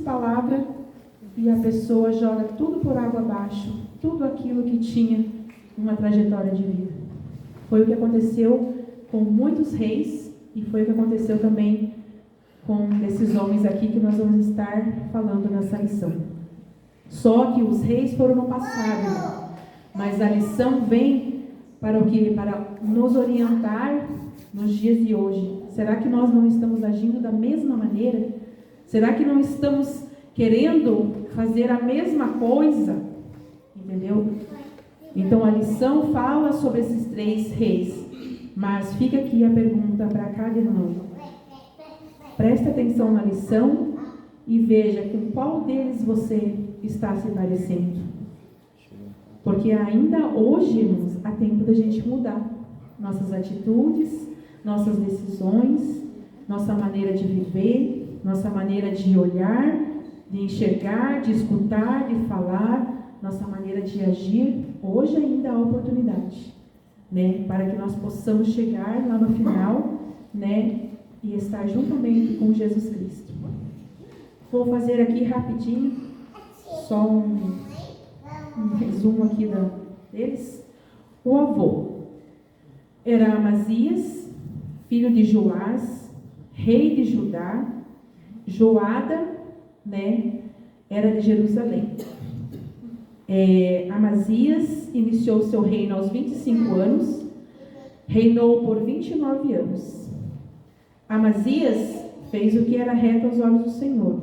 palavra e a pessoa joga tudo por água abaixo, tudo aquilo que tinha uma trajetória de vida. Foi o que aconteceu com muitos reis e foi o que aconteceu também com esses homens aqui que nós vamos estar falando nessa lição. Só que os reis foram no passado, mas a lição vem para o quê? Para nos orientar nos dias de hoje. Será que nós não estamos agindo da mesma maneira? Será que não estamos querendo fazer a mesma coisa? Entendeu? Então a lição fala sobre esses 3 reis. Mas fica aqui a pergunta para cada irmão. Preste atenção na lição e veja com qual deles você está se parecendo. Porque ainda hoje, irmãos, há tempo da gente mudar nossas atitudes, nossas decisões, nossa maneira de viver, nossa maneira de olhar, de enxergar, de escutar, de falar, nossa maneira de agir. Hoje ainda há oportunidade, né, para que nós possamos chegar lá no final, né, e estar juntamente com Jesus Cristo. Vou fazer aqui rapidinho, só um resumo aqui deles. O avô era Amazias, filho de Joás, rei de Judá. Joada, né, era de Jerusalém. Amazias iniciou seu reino aos 25 anos, reinou por 29 anos. Amazias fez o que era reto aos olhos do Senhor.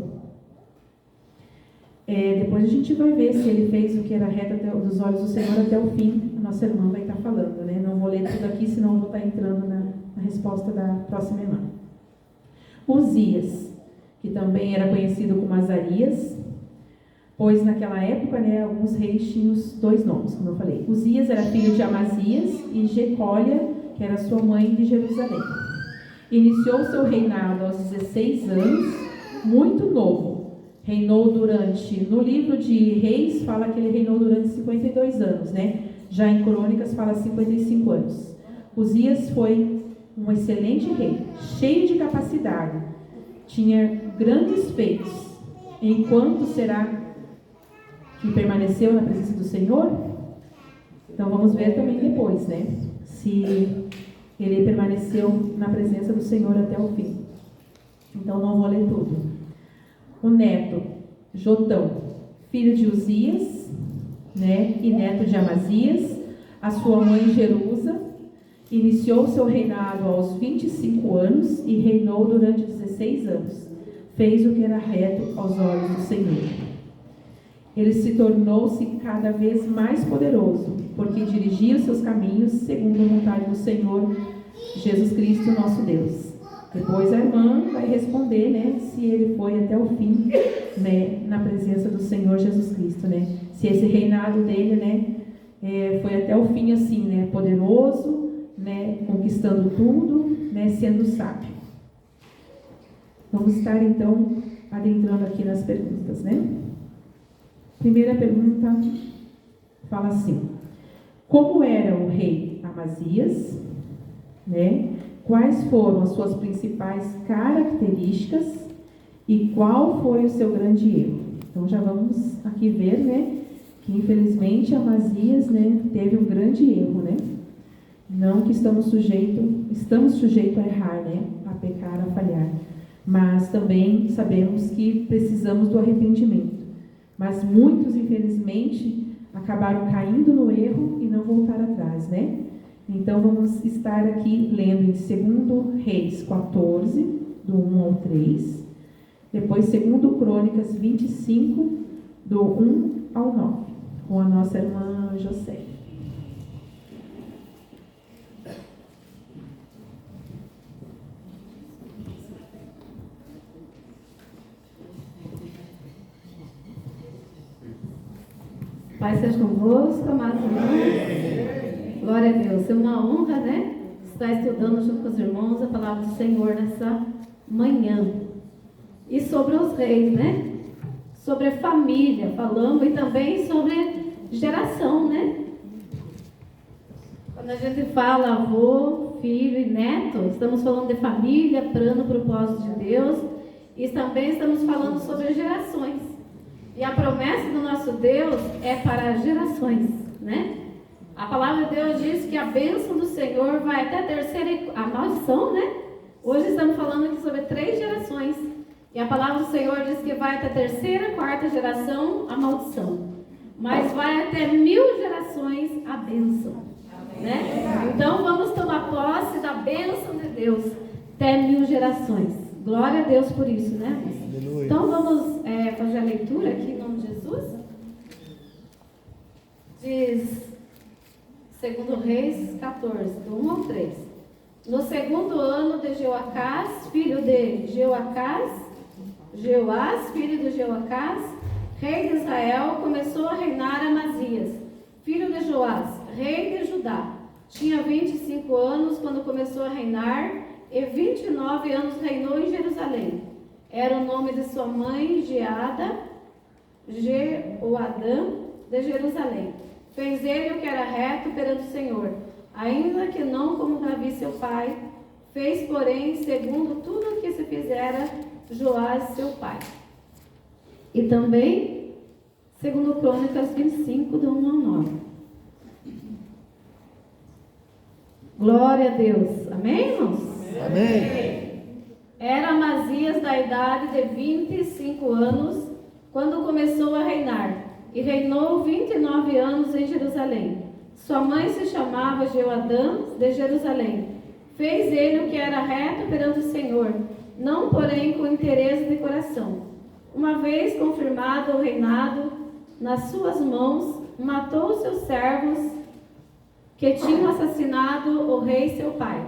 Depois a gente vai ver se ele fez o que era reto dos olhos do Senhor até o fim. A nossa irmã vai estar falando, né? Não vou ler tudo aqui, senão vou estar entrando na resposta da próxima irmã. Uzias, que também era conhecido como Azarias, pois naquela época, né, alguns reis tinham os 2 nomes, como eu falei. Uzias era filho de Amazias e Jecólia, que era sua mãe, de Jerusalém. Iniciou seu reinado aos 16 anos, muito novo. Reinou no livro de Reis fala que ele reinou durante 52 anos, né? Já em Crônicas fala 55 anos. Uzias foi um excelente rei, cheio de capacidade, tinha grandes feitos. Enquanto será que permaneceu na presença do Senhor? Então vamos ver também depois, né? Se ele permaneceu na presença do Senhor até o fim. Então não vou ler tudo. O neto, Jotão, filho de Uzias, né, e neto de Amazias, a sua mãe Jerusa, iniciou seu reinado aos 25 anos e reinou durante 16 anos. Fez o que era reto aos olhos do Senhor. Ele se tornou-se cada vez mais poderoso, porque dirigia os seus caminhos segundo a vontade do Senhor, Jesus Cristo, nosso Deus. Depois a irmã vai responder, né, se ele foi até o fim, né, na presença do Senhor Jesus Cristo, né, se esse reinado dele, né, foi até o fim assim, né, poderoso, né, conquistando tudo, né, sendo sábio. Vamos estar então adentrando aqui nas perguntas, né. Primeira pergunta fala assim: como era o rei Amazias, né? Quais foram as suas principais características e qual foi o seu grande erro? Então já vamos aqui ver, né, que infelizmente Amazias, né, teve um grande erro, né? Não que estamos sujeitos a errar, né, a pecar, a falhar, mas também sabemos que precisamos do arrependimento. Mas muitos, infelizmente, acabaram caindo no erro e não voltaram atrás, né? Então, vamos estar aqui lendo em 2 Reis 14, do 1 ao 3. Depois, 2 Crônicas 25, do 1 ao 9, com a nossa irmã José. Pai seja convosco, amados irmãos. Glória a Deus. É uma honra, né, estar estudando junto com os irmãos a palavra do Senhor nessa manhã. E sobre os reis, né? Sobre a família, falamos, e também sobre geração, né? Quando a gente fala avô, filho e neto, estamos falando de família, plano, propósito de Deus. E também estamos falando sobre gerações. E a promessa do nosso Deus é para gerações, né? A palavra de Deus diz que a bênção do Senhor vai até a terceira, a maldição, né? Hoje estamos falando aqui sobre 3 gerações. E a palavra do Senhor diz que vai até a terceira, quarta geração, a maldição. Mas vai até 1000 gerações a bênção, né? Então vamos tomar posse da bênção de Deus até 1000 gerações. Glória a Deus por isso, né? Aleluia. Então vamos fazer a leitura aqui em nome de Jesus. Diz 2 Reis 14, do 1 ao 3. No segundo ano de Jeoacás, filho de Jeoás, filho de Jeoacás, rei de Israel, começou a reinar Amazias, filho de Joás, rei de Judá. Tinha 25 anos quando começou a reinar, e 29 anos reinou em Jerusalém. Era o nome de sua mãe, Jeoadã de Jerusalém. Fez ele o que era reto perante o Senhor, ainda que não como Davi seu pai, fez, porém, segundo tudo o que se fizera Joás seu pai. E também, segundo Crônicas 25, do 1 ao 9. Glória a Deus. Amém, irmãos? Amém. Era Amazias da idade de 25 anos, quando começou a reinar, e reinou 29 anos em Jerusalém. Sua mãe se chamava Jeoadã de Jerusalém. Fez ele o que era reto perante o Senhor, não porém com interesse de coração. Uma vez confirmado o reinado nas suas mãos, matou os seus servos que tinham assassinado o rei seu pai.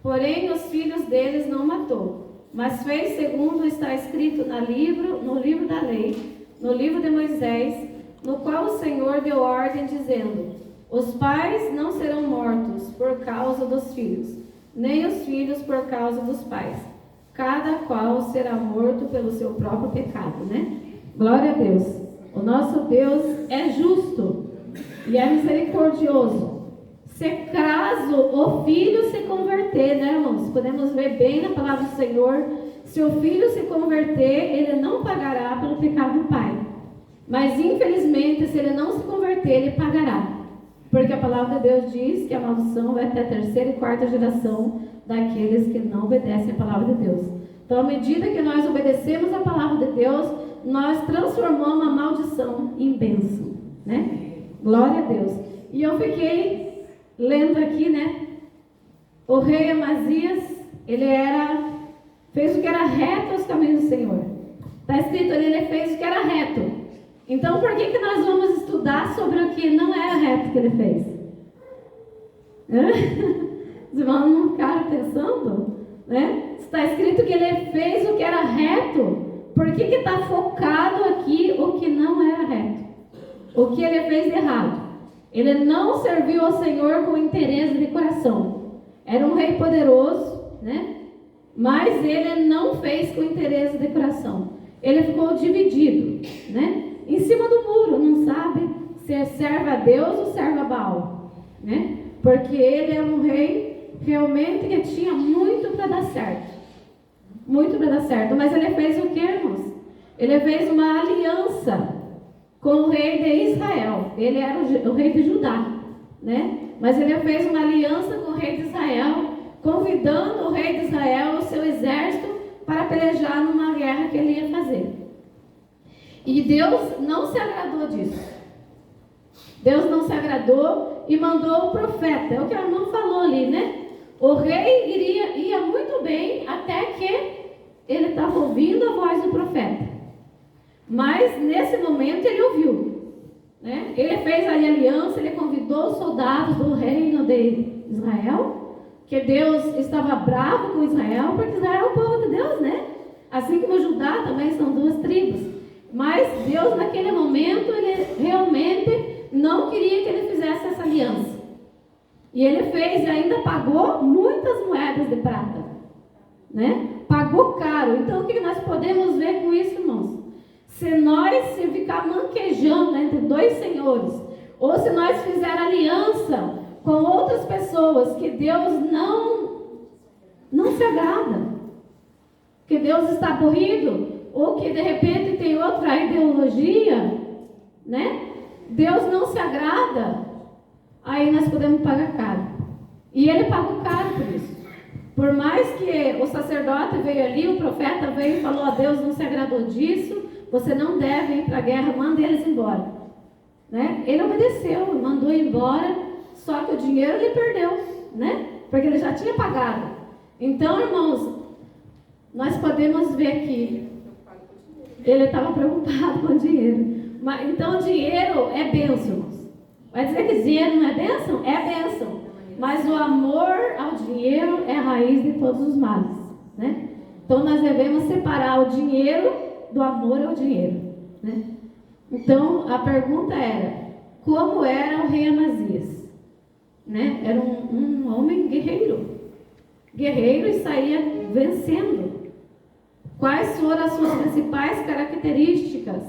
Porém, os filhos deles não matou, mas fez segundo está escrito no livro da lei, no livro de Moisés, no qual o Senhor deu ordem, dizendo: os pais não serão mortos por causa dos filhos, nem os filhos por causa dos pais. Cada qual será morto pelo seu próprio pecado, né? Glória a Deus. O nosso Deus é justo e é misericordioso. Se caso o filho se converter, né, irmãos? Podemos ver bem na palavra do Senhor. Se o filho se converter, ele não pagará pelo pecado do pai. Mas, infelizmente, se ele não se converter, ele pagará. Porque a palavra de Deus diz que a maldição vai até a terceira e quarta geração daqueles que não obedecem a palavra de Deus. Então, à medida que nós obedecemos a palavra de Deus, nós transformamos a maldição em bênção, né? Glória a Deus. E eu fiquei lendo aqui, né? O rei Amazias, ele fez o que era reto aos caminhos do Senhor. Está escrito ali, ele fez o que era reto. Então, por que nós vamos estudar sobre o que não era reto que ele fez? Os irmãos não ficaram pensando? Né? Está escrito que ele fez o que era reto. Por que está focado aqui o que não era reto? O que ele fez de errado? Ele não serviu ao Senhor com interesse de coração. Era um rei poderoso, né? Mas ele não fez com interesse de coração. Ele ficou dividido, né? Em cima do muro, não sabe se serve a Deus ou serve a Baal, né? Porque ele é um rei realmente que tinha muito para dar certo. Muito para dar certo. Mas ele fez o que, irmãos? Ele fez uma aliança com o rei de Israel. Ele era o rei de Judá, né? Mas ele fez uma aliança com o rei de Israel, convidando o rei de Israel, o seu exército, para pelejar numa guerra que ele ia fazer. E Deus não se agradou disso. Deus não se agradou e mandou o profeta. É o que a irmã falou ali, né? O rei ia muito bem até que ele estava ouvindo a voz do profeta. Mas nesse momento ele ouviu, né? Ele fez ali aliança, ele convidou os soldados do reino de Israel, que Deus estava bravo com Israel, porque Israel é o povo de Deus, né? Assim como Judá também são 2 tribos. Mas Deus, naquele momento, ele realmente não queria que ele fizesse essa aliança. E ele fez e ainda pagou muitas moedas de prata, né? Pagou caro. Então, o que nós podemos ver com isso, irmãos? Se ficar manquejando entre 2 senhores, ou se nós fizermos aliança com outras pessoas que Deus não se agrada. que Deus está aborrido, ou que de repente tem outra ideologia, né? Deus não se agrada, aí nós podemos pagar caro. E ele pagou caro por isso. Por mais que o sacerdote veio ali, o profeta veio e falou: Deus não se agradou disso, você não deve ir para a guerra, manda eles embora. Né? Ele obedeceu, mandou embora, só que o dinheiro ele perdeu, né? Porque ele já tinha pagado. Então, irmãos, nós podemos ver que ele estava preocupado com o dinheiro. Mas, então, o dinheiro é bênção, irmãos. Vai dizer que dinheiro não é bênção? É bênção. Mas o amor ao dinheiro é a raiz de todos os males, né? Então, nós devemos separar o dinheiro do amor ao dinheiro, né? Então, a pergunta era: como era o rei Amazias? Né? Era um homem guerreiro e saía vencendo. Quais foram as suas principais características?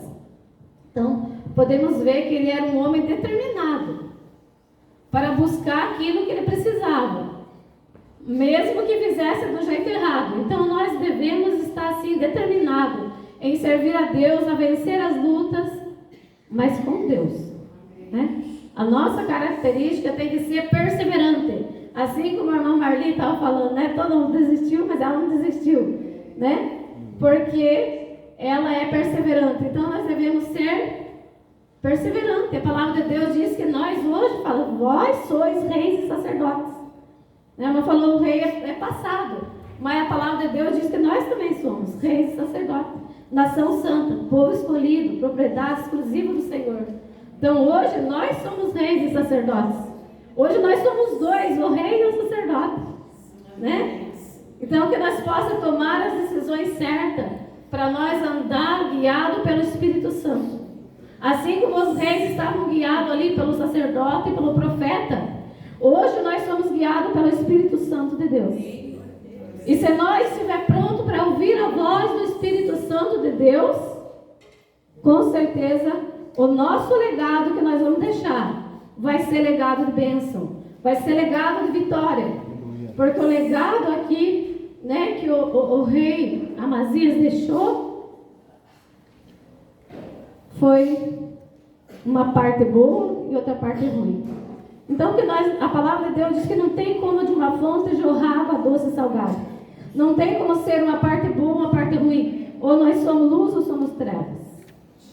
Então, podemos ver que ele era um homem determinado para buscar aquilo que ele precisava, mesmo que fizesse do jeito errado. Então, nós devemos estar assim, determinados em servir a Deus, a vencer as lutas, mas com Deus, né? A nossa característica tem que ser perseverante, assim como a irmã Marli estava falando, né? Todo mundo desistiu, mas ela não desistiu, né? Porque ela é perseverante. Então nós devemos ser perseverantes. A palavra de Deus diz que nós hoje falamos: vós sois reis e sacerdotes. Ela não falou o rei é passado, mas a palavra de Deus diz que nós também somos reis e sacerdotes. Nação santa, povo escolhido, propriedade exclusiva do Senhor. Então hoje nós somos reis e sacerdotes. Hoje nós somos dois, o rei e o sacerdote, né? Então que nós possamos tomar as decisões certas para nós andar guiado pelo Espírito Santo. Assim como os reis estavam guiados ali pelo sacerdote e pelo profeta, hoje nós somos guiados pelo Espírito Santo de Deus. E se nós estiver pronto para ouvir a voz do Espírito Santo de Deus, com certeza o nosso legado que nós vamos deixar vai ser legado de bênção, vai ser legado de vitória. Porque o legado aqui, né, que o rei Amazias deixou foi uma parte boa e outra parte ruim. Então que a palavra de Deus diz que não tem como de uma fonte jorrar água doce e salgada. Não tem como ser uma parte boa, uma parte ruim. Ou nós somos luz ou somos trevas,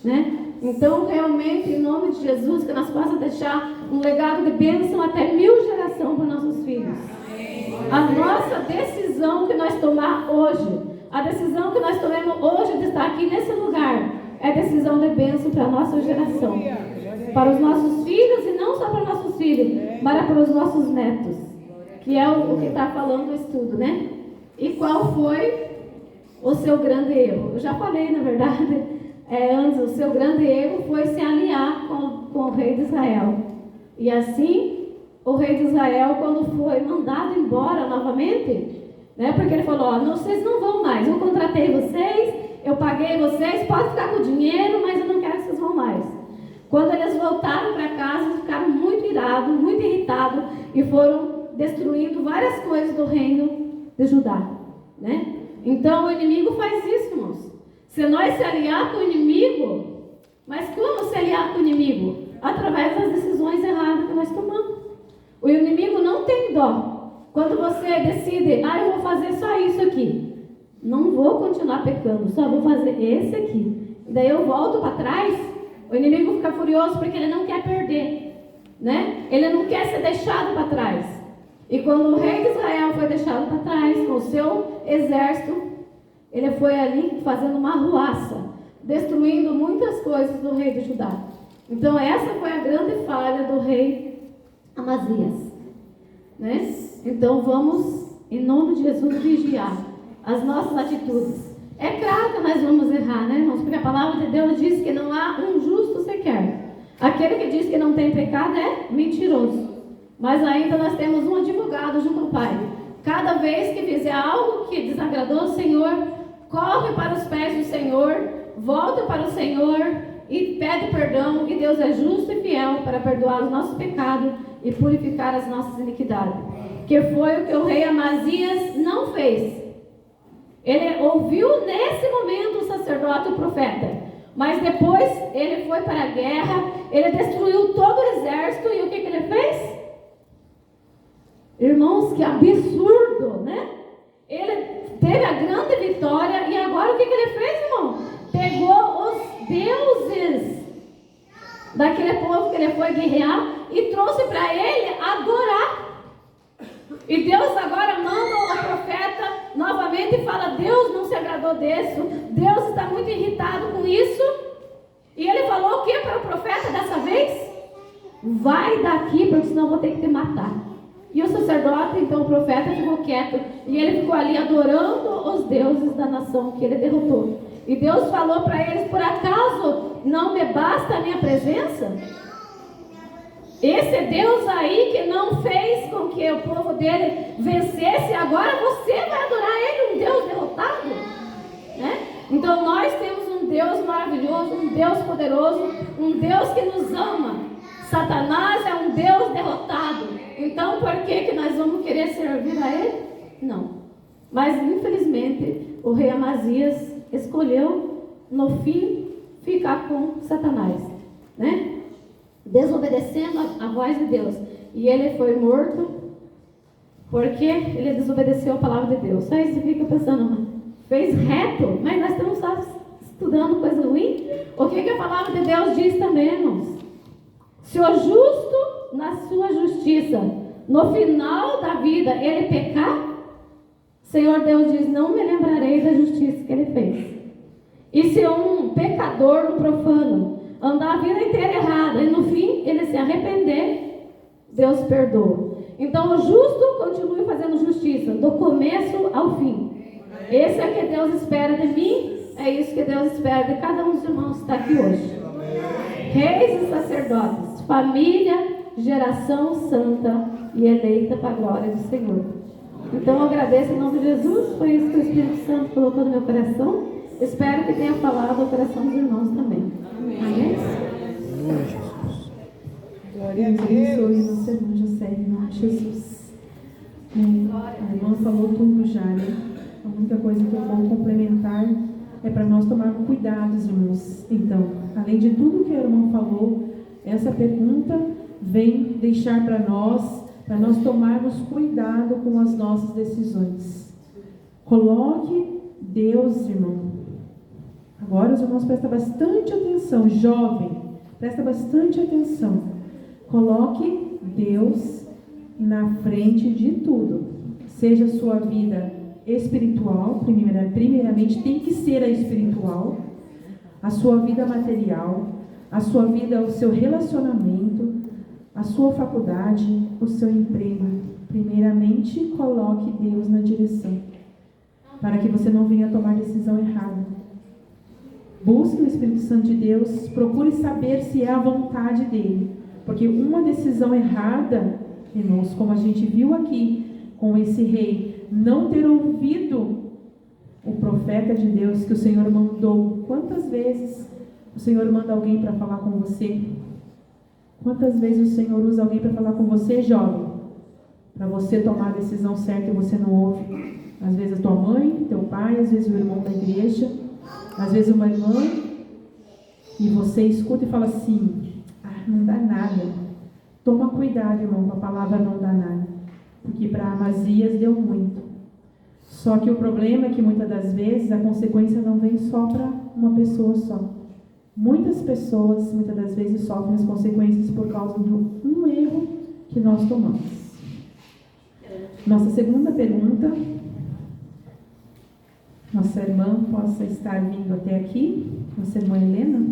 né? Então, realmente, em nome de Jesus, que nós possamos deixar um legado de bênção até 1000 gerações para nossos filhos. A nossa decisão que nós tomar hoje, a decisão que nós tomamos hoje de estar aqui nesse lugar, é decisão de bênção para a nossa geração. Para os nossos filhos, e não só para os nossos filhos, mas para os nossos netos. Que é o que está falando o estudo, né? E qual foi o seu grande erro? Eu já falei, na verdade, antes, o seu grande erro foi se aliar com o rei de Israel. E assim, o rei de Israel, quando foi mandado embora novamente, né, porque ele falou: vocês não vão mais, eu contratei vocês, eu paguei vocês, pode ficar com o dinheiro, mas eu não quero que vocês vão mais. Quando eles voltaram para casa, eles ficaram muito irados, muito irritados, e foram destruindo várias coisas do reino de Judá, né? Então o inimigo faz isso, irmãos. Se nós se aliar com o inimigo, mas como se aliar com o inimigo? Através das decisões erradas que nós tomamos. O inimigo não tem dó. Quando você decide: eu vou fazer só isso aqui, não vou continuar pecando, só vou fazer esse aqui, e daí eu volto para trás, o inimigo fica furioso porque ele não quer perder, né? Ele não quer ser deixado para trás. E quando o rei de Israel foi deixado para trás com o seu exército, ele foi ali fazendo uma arruaça, destruindo muitas coisas do rei de Judá. Então essa foi a grande falha do rei Amazias, né? Então vamos, em nome de Jesus, vigiar as nossas atitudes. É claro que nós vamos errar, né, irmãos? Porque a palavra de Deus diz que não há um justo sequer. Aquele que diz que não tem pecado é mentiroso. Mas ainda nós temos um advogado junto ao Pai. Cada vez que fizer algo que desagradou o Senhor, corre para os pés do Senhor, volta para o Senhor e pede perdão. E Deus é justo e fiel para perdoar os nossos pecados e purificar as nossas iniquidades. Que foi o que o rei Amazias não fez. Ele ouviu nesse momento o sacerdote e o profeta. Mas depois ele foi para a guerra, ele destruiu todo o exército e o que ele fez? Irmãos, que absurdo, né? Ele teve a grande vitória e agora o que ele fez, irmão? Pegou os deuses daquele povo que ele foi guerrear e trouxe para ele adorar. E Deus agora manda o profeta novamente e fala: Deus não se agradou disso, Deus está muito irritado com isso. E ele falou o que para o profeta dessa vez? Vai daqui, porque senão eu vou ter que te matar. E o sacerdote, então o profeta, ficou quieto e ele ficou ali adorando os deuses da nação que ele derrotou. E Deus falou para eles: por acaso não me basta a minha presença? Esse Deus aí que não fez com que o povo dele vencesse, agora você vai adorar ele, um Deus derrotado? Né? Então nós temos um Deus maravilhoso, um Deus poderoso, um Deus que nos ama. Satanás é um Deus derrotado. Então por que nós vamos querer servir a ele? Não. Mas infelizmente o rei Amazias escolheu no fim ficar com Satanás, né? Desobedecendo a voz de Deus. E ele foi morto porque ele desobedeceu a palavra de Deus. Aí você fica pensando, fez reto, mas nós estamos só estudando coisa ruim? O que a palavra de Deus diz também, irmãos? Se o justo na sua justiça, no final da vida, ele pecar, Senhor Deus diz: não me lembrarei da justiça que ele fez. E se um pecador, um profano, andar a vida inteira errada e no fim ele se arrepender, Deus perdoa. Então o justo continue fazendo justiça do começo ao fim. Esse é o que Deus espera de mim, é isso que Deus espera de cada um dos irmãos que está aqui hoje. Reis e sacerdotes, família, geração santa e eleita para a glória do Senhor. Então eu agradeço em nome de Jesus, foi isso que o Espírito Santo colocou no meu coração. Espero que tenha falado ao coração dos irmãos também. Amém? Glória a Deus. Nossa irmã José, em nome de Jesus. A irmã falou tudo já, né? A única coisa que eu vou complementar é para nós tomarmos cuidados, irmãos. Então, além de tudo que a irmã falou, essa pergunta vem deixar para nós tomarmos cuidado com as nossas decisões. Coloque Deus, irmão. Agora os irmãos prestam bastante atenção. Jovem, presta bastante atenção. Coloque Deus na frente de tudo. Seja a sua vida espiritual, primeiramente tem que ser a espiritual, a sua vida material, a sua vida, o seu relacionamento, a sua faculdade, o seu emprego. Primeiramente, coloque Deus na direção, para que você não venha tomar decisão errada. Busque o Espírito Santo de Deus, procure saber se é a vontade dele, porque uma decisão errada, irmãos, como a gente viu aqui com esse rei, não ter ouvido o profeta de Deus que o Senhor mandou. Quantas vezes o Senhor manda alguém para falar com você? Quantas vezes o Senhor usa alguém para falar com você, jovem? Para você tomar a decisão certa e você não ouve. Às vezes a tua mãe, teu pai, às vezes o irmão da igreja, às vezes uma irmã, e você escuta e fala assim: não dá nada. Toma cuidado, irmão, com a palavra não dá nada, porque para Amazias deu muito. Só que o problema é que muitas das vezes a consequência não vem só para uma pessoa só. Muitas pessoas, muitas das vezes, sofrem as consequências por causa de um erro que nós tomamos. Nossa segunda pergunta. Nossa irmã possa estar vindo até aqui, nossa irmã Helena,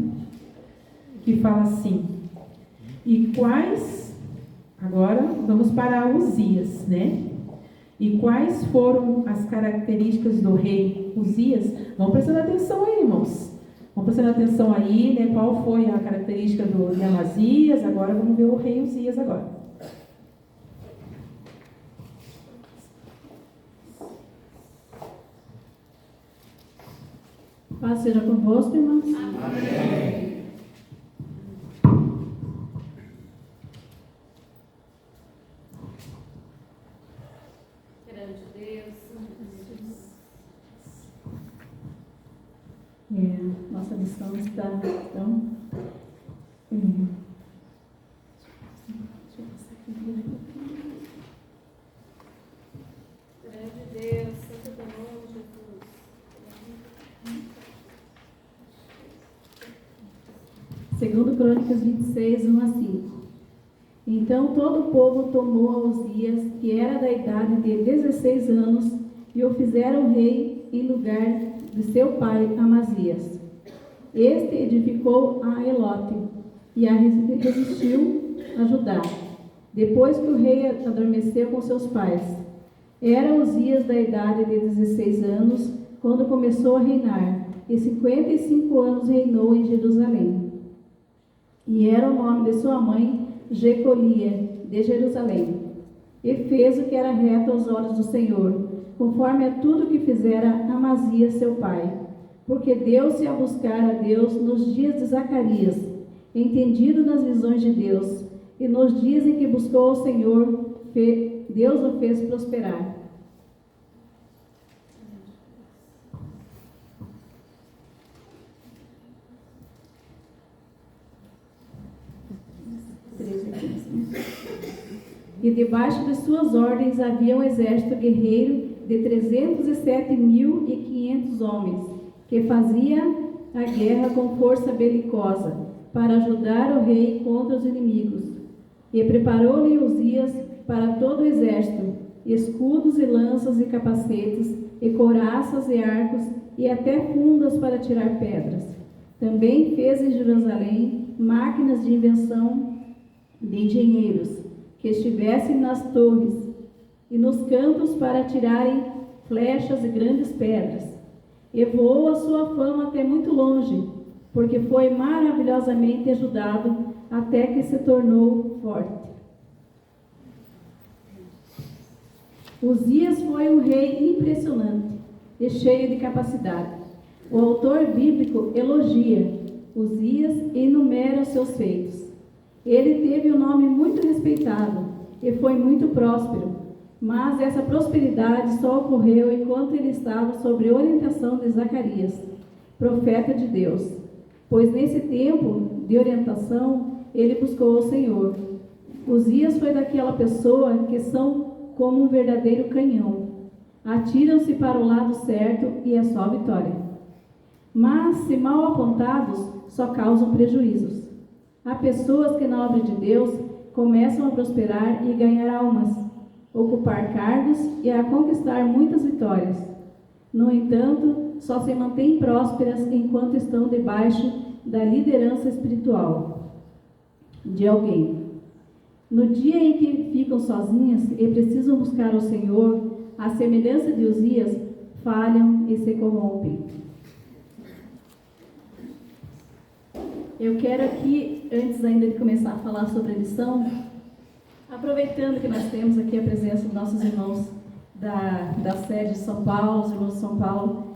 que fala assim: e quais, agora vamos para Uzias, né? E quais foram as características do rei Uzias? Vamos prestando atenção aí, irmãos. Vamos prestando atenção aí, né? Qual foi a característica de Amazias? Agora vamos ver o rei Uzias agora. Paz seja convosco, irmãos. Amém. Grande Deus, lição está tão... Grande Deus, Santo teu nome, Jesus. Segundo Crônicas 26, 1 a 5. Então todo o povo tomou a Uzias, que era da idade de 16 anos, e o fizeram rei em lugar de seu pai Amazias. Este edificou a Elote e a resistiu a Judá, depois que o rei adormeceu com seus pais. Era Uzias da idade de 16 anos, quando começou a reinar, e 55 anos reinou em Jerusalém. E era o nome de sua mãe Jecolia, de Jerusalém. E fez o que era reto aos olhos do Senhor, conforme a tudo que fizera Amazias seu pai. Porque deu-se a buscar a Deus nos dias de Zacarias, entendido nas visões de Deus, e nos dias em que buscou o Senhor, Deus o fez prosperar. E debaixo de suas ordens havia um exército guerreiro de 307.500 homens, que fazia a guerra com força belicosa, para ajudar o rei contra os inimigos. E preparou-lhe Uzias para todo o exército, escudos e lanças e capacetes, e couraças e arcos, e até fundas para tirar pedras. Também fez em Jerusalém máquinas de invenção de engenheiros, que estivessem nas torres e nos cantos para tirarem flechas e grandes pedras. E voou a sua fama até muito longe, porque foi maravilhosamente ajudado até que se tornou forte. Uzias foi um rei impressionante e cheio de capacidade. O autor bíblico elogia Uzias e enumera os seus feitos. Ele teve um nome muito respeitado e foi muito próspero, mas essa prosperidade só ocorreu enquanto ele estava sob a orientação de Zacarias, profeta de Deus, pois nesse tempo de orientação ele buscou o Senhor. Uzias foi daquela pessoa que são como um verdadeiro canhão, atiram-se para o lado certo e é só vitória. Mas, se mal apontados, só causam prejuízos. Há pessoas que, na obra de Deus, começam a prosperar e ganhar almas, ocupar cargos e a conquistar muitas vitórias. No entanto, só se mantêm prósperas enquanto estão debaixo da liderança espiritual de alguém. No dia em que ficam sozinhas e precisam buscar o Senhor, à semelhança de Uzias, falham e se corrompem. Eu quero aqui, antes ainda de começar a falar sobre a lição, aproveitando que nós temos aqui a presença dos nossos irmãos da sede de São Paulo, os irmãos de São Paulo,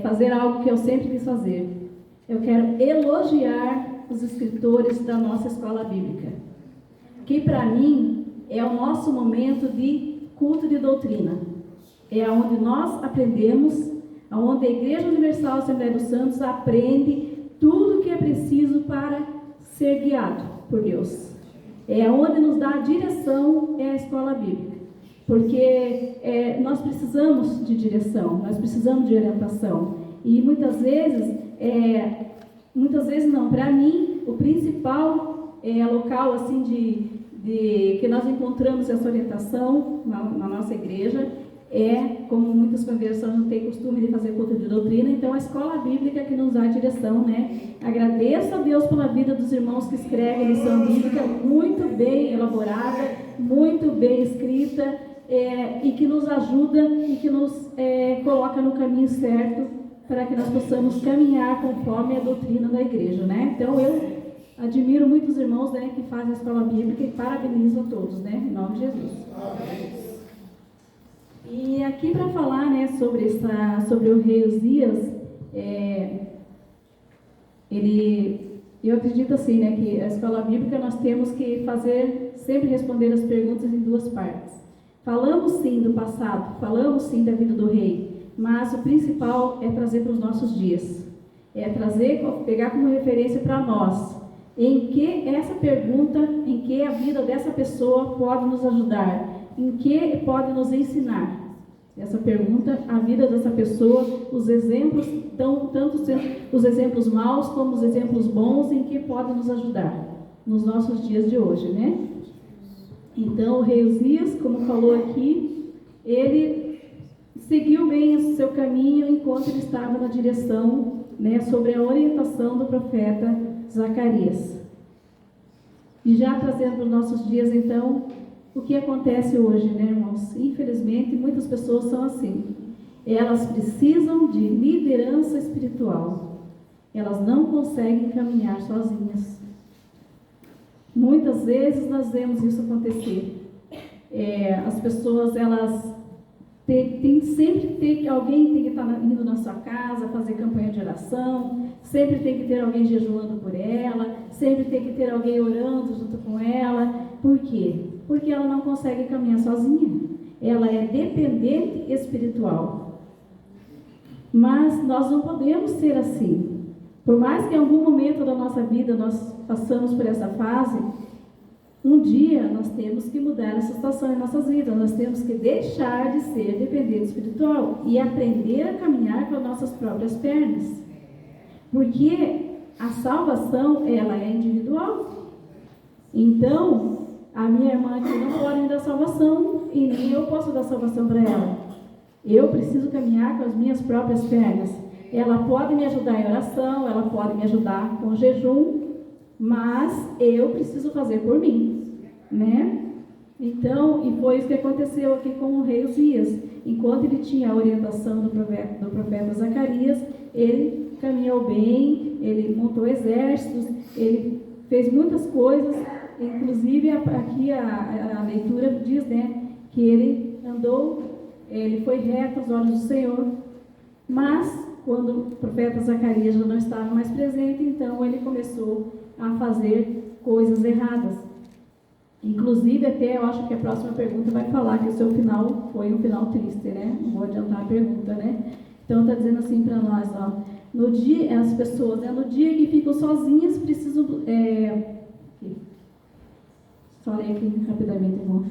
fazer algo que eu sempre quis fazer. Eu quero elogiar os escritores da nossa escola bíblica, que para mim é o nosso momento de culto de doutrina. É onde nós aprendemos, onde a Igreja Universal Assembleia dos Santos aprende tudo o que é preciso para ser guiado por Deus. É onde nos dá a direção, é a escola bíblica. Porque nós precisamos de direção, nós precisamos de orientação. E muitas vezes não, para mim, o principal local assim, que nós encontramos essa orientação na nossa igreja como muitas congregações não têm costume de fazer culto de doutrina, então a escola bíblica que nos dá a direção, né? Agradeço a Deus pela vida dos irmãos que escrevem lição bíblica muito bem elaborada, muito bem escrita, e que nos ajuda e que nos coloca no caminho certo para que nós possamos caminhar conforme a doutrina da igreja, né? Então eu admiro muito os irmãos, né, que fazem a escola bíblica e parabenizo a todos, né? Em nome de Jesus. Amém. E aqui para falar, né, sobre o rei Uzias, eu acredito assim, né, que a escola bíblica nós temos que sempre responder as perguntas em duas partes. Falamos sim do passado, falamos sim da vida do rei, mas o principal é trazer para os nossos dias. pegar como referência para nós, em que essa pergunta, em que a vida dessa pessoa pode nos ajudar, em que pode nos ensinar. Essa pergunta, a vida dessa pessoa, os exemplos, tanto os exemplos maus como os exemplos bons, em que pode nos ajudar nos nossos dias de hoje, né? Então, o rei Uzias, como falou aqui, ele seguiu bem o seu caminho enquanto ele estava na direção, né, sobre a orientação do profeta Zacarias. E já trazendo para os nossos dias, então, o que acontece hoje, né, irmãos? Infelizmente, muitas pessoas são assim. Elas precisam de liderança espiritual. Elas não conseguem caminhar sozinhas. Muitas vezes nós vemos isso acontecer. As pessoas, elas alguém tem que estar indo na sua casa, fazer campanha de oração, sempre tem que ter alguém jejuando por ela, sempre tem que ter alguém orando junto com ela. Por quê? Porque ela não consegue caminhar sozinha. Ela é dependente espiritual. Mas nós não podemos ser assim. Por mais que em algum momento da nossa vida nós passamos por essa fase, um dia nós temos que mudar essa situação em nossas vidas. Nós temos que deixar de ser dependente espiritual e aprender a caminhar com as nossas próprias pernas. Porque a salvação, ela é individual. Então, a minha irmã aqui não pode me dar salvação e nem eu posso dar salvação para ela. Eu preciso caminhar com as minhas próprias pernas. Ela pode me ajudar em oração, ela pode me ajudar com jejum, mas eu preciso fazer por mim, né? Então, e foi isso que aconteceu aqui com o rei Uzias. Enquanto ele tinha a orientação do profeta Zacarias, ele caminhou bem, ele montou exércitos, ele fez muitas coisas, inclusive aqui a leitura diz, né, que ele foi reto aos olhos do Senhor, mas quando o profeta Zacarias já não estava mais presente, então ele começou a fazer coisas erradas. Inclusive, até eu acho que a próxima pergunta vai falar que o seu final foi um final triste, né? Não vou adiantar a pergunta, né? Então, está dizendo assim para nós, ó, no dia, as pessoas, né, no dia que ficam sozinhas, precisam... Só ler aqui rapidamente, irmão.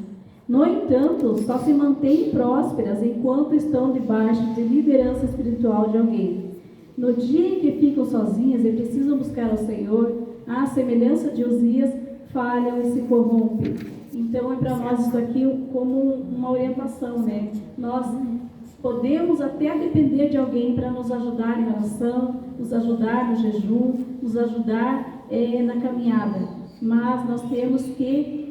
No entanto, só se mantêm prósperas enquanto estão debaixo de liderança espiritual de alguém. No dia em que ficam sozinhas e precisam buscar ao Senhor, à semelhança de Uzias, falham e se corrompem. Então, é para nós isso aqui como uma orientação, né? Nós podemos até depender de alguém para nos ajudar em oração, nos ajudar no jejum, nos ajudar na caminhada. Mas nós temos que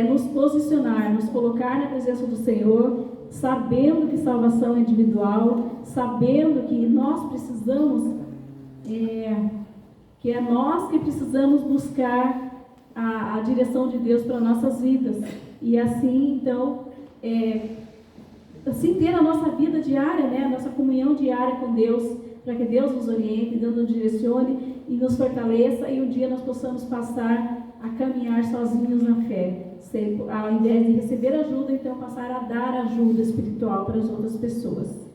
nos posicionar, nos colocar na presença do Senhor, sabendo que salvação é individual, sabendo que nós precisamos, que é nós que precisamos buscar a direção de Deus para nossas vidas. E assim, então, assim ter a nossa vida diária, né, a nossa comunhão diária com Deus, para que Deus nos oriente, Deus nos direcione e nos fortaleça, e um dia nós possamos passar a caminhar sozinhos na fé. Ao invés de receber ajuda, então passar a dar ajuda espiritual para as outras pessoas.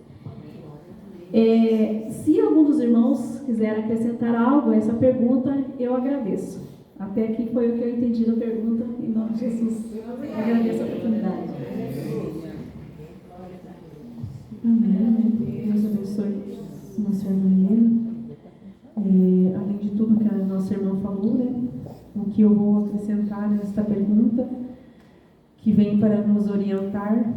Se algum dos irmãos quiser acrescentar algo a essa pergunta, eu agradeço. Até aqui foi o que eu entendi da pergunta, em nome de Jesus. Eu agradeço a oportunidade. Amém. Deus abençoe o nosso irmão. Além de tudo que a nossa irmã falou, né? O que eu vou acrescentar nesta pergunta, que vem para nos orientar,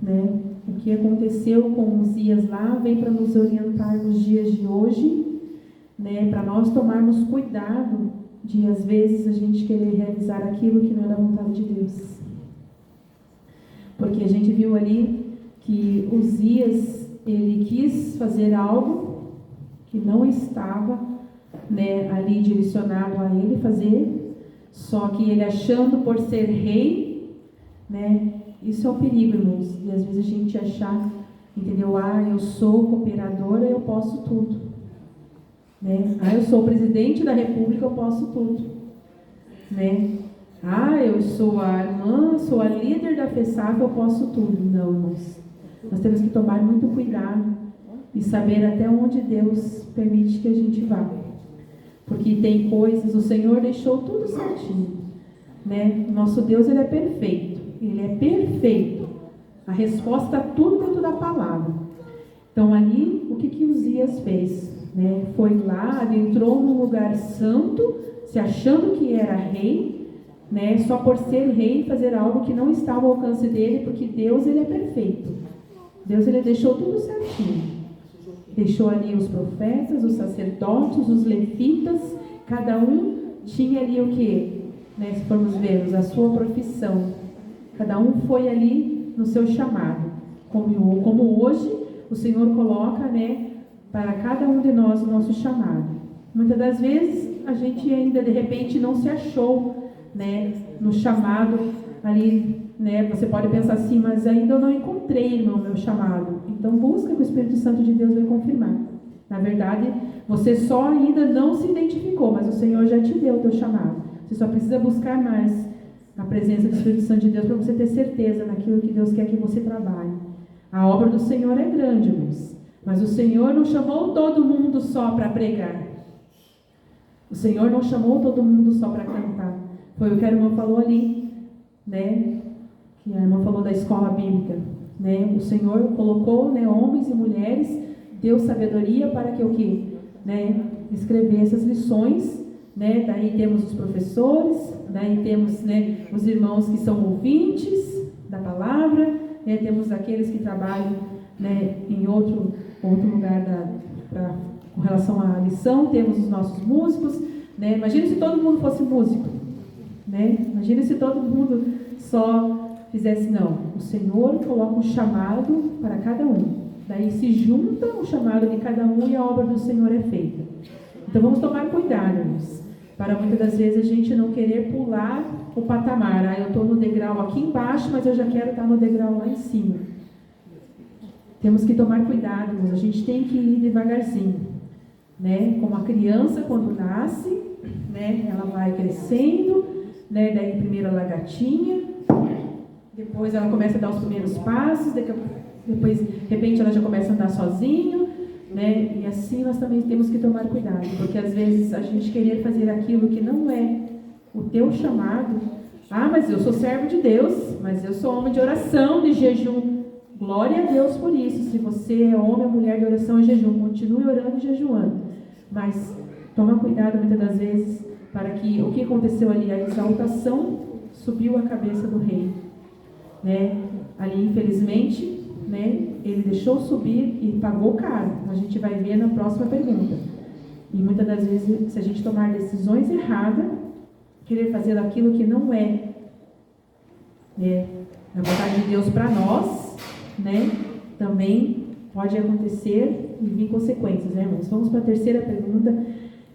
né? O que aconteceu com Uzias lá vem para nos orientar nos dias de hoje, né? Para nós tomarmos cuidado de, às vezes, a gente querer realizar aquilo que não é da vontade de Deus. Porque a gente viu ali que Uzias, ele quis fazer algo que não estava, né, ali direcionado a ele fazer, só que ele achando por ser rei, né, isso é um perigo, irmãos, e às vezes a gente achar, entendeu? Eu sou cooperadora, eu posso tudo, né? Eu sou presidente da república, eu posso tudo, né? Eu sou a irmã, sou a líder da FESAF, eu posso tudo. Não, irmãos, nós temos que tomar muito cuidado, e saber até onde Deus permite que a gente vá. Porque tem coisas, o Senhor deixou tudo certinho, né? Nosso Deus, Ele é perfeito. Ele é perfeito. A resposta está tudo dentro da palavra. Então ali, o que Uzias fez? Né? Foi lá, entrou num lugar santo, se achando que era rei, né? Só por ser rei, fazer algo que não estava ao alcance dele, porque Deus, Ele é perfeito. Deus, Ele deixou tudo certinho. Deixou ali os profetas, os sacerdotes, os levitas, cada um tinha ali o quê? Né? Se formos ver, a sua profissão. Cada um foi ali no seu chamado. Como hoje o Senhor coloca, né, para cada um de nós o nosso chamado. Muitas das vezes a gente ainda de repente não se achou, né, no chamado ali, né? Você pode pensar assim, mas ainda eu não encontrei, irmão, meu chamado. Então busca que o Espírito Santo de Deus vai confirmar. Na verdade, você só ainda não se identificou, mas o Senhor já te deu o teu chamado. Você só precisa buscar mais a presença do Espírito Santo de Deus para você ter certeza naquilo que Deus quer que você trabalhe. A obra do Senhor é grande, irmãos. Mas o Senhor não chamou todo mundo só para pregar. O Senhor não chamou todo mundo só para cantar. Foi o que a irmã falou ali, né? Que a irmã falou da escola bíblica, né? O Senhor colocou, né, homens e mulheres, deu sabedoria para que o quê? Né, escrever essas lições, né? Daí temos os professores, daí temos, né, os irmãos que são ouvintes da palavra, né? Temos aqueles que trabalham, né, em outro lugar com relação à lição, temos os nossos músicos, né? Imagina se todo mundo fosse músico, né? Imagina se todo mundo só fizesse, não. O Senhor coloca um chamado para cada um. Daí se junta o chamado de cada um e a obra do Senhor é feita. Então vamos tomar cuidado, irmãos, para muitas das vezes a gente não querer pular o patamar. Eu estou no degrau aqui embaixo, mas eu já quero estar no degrau lá em cima. Temos que tomar cuidado, irmãos. A gente tem que ir devagarzinho, né? Como a criança quando nasce, né? Ela vai crescendo, né? Daí primeiro ela gatinha, depois ela começa a dar os primeiros passos, depois de repente ela já começa a andar sozinho, né? E assim nós também temos que tomar cuidado, porque às vezes a gente querer fazer aquilo que não é o teu chamado. Mas eu sou servo de Deus, mas eu sou homem de oração, de jejum. Glória a Deus por isso. Se você é homem ou mulher de oração e jejum, continue orando e jejuando. Mas toma cuidado muitas das vezes para que o que aconteceu ali, a exaltação subiu a cabeça do rei, né? Ali infelizmente, né, ele deixou subir e pagou caro. A gente vai ver na próxima pergunta. E muitas das vezes, se a gente tomar decisões erradas, querer fazer aquilo que não é, né, a vontade de Deus para nós, né, também pode acontecer e vir consequências, né, irmãos? Vamos para a terceira pergunta,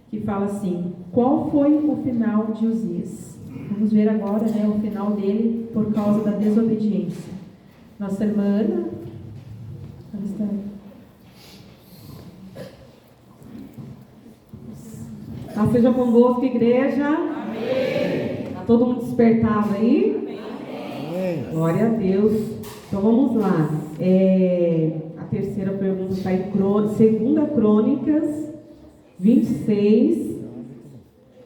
que fala assim: qual foi o final de Uzias? Vamos ver agora, né, o final dele por causa da desobediência. Nossa irmã Ana, onde está? Seja convosco, igreja. Amém. Está todo mundo despertado aí? Amém. Glória a Deus. Então vamos lá. A terceira pergunta está em 2 Crônicas 26,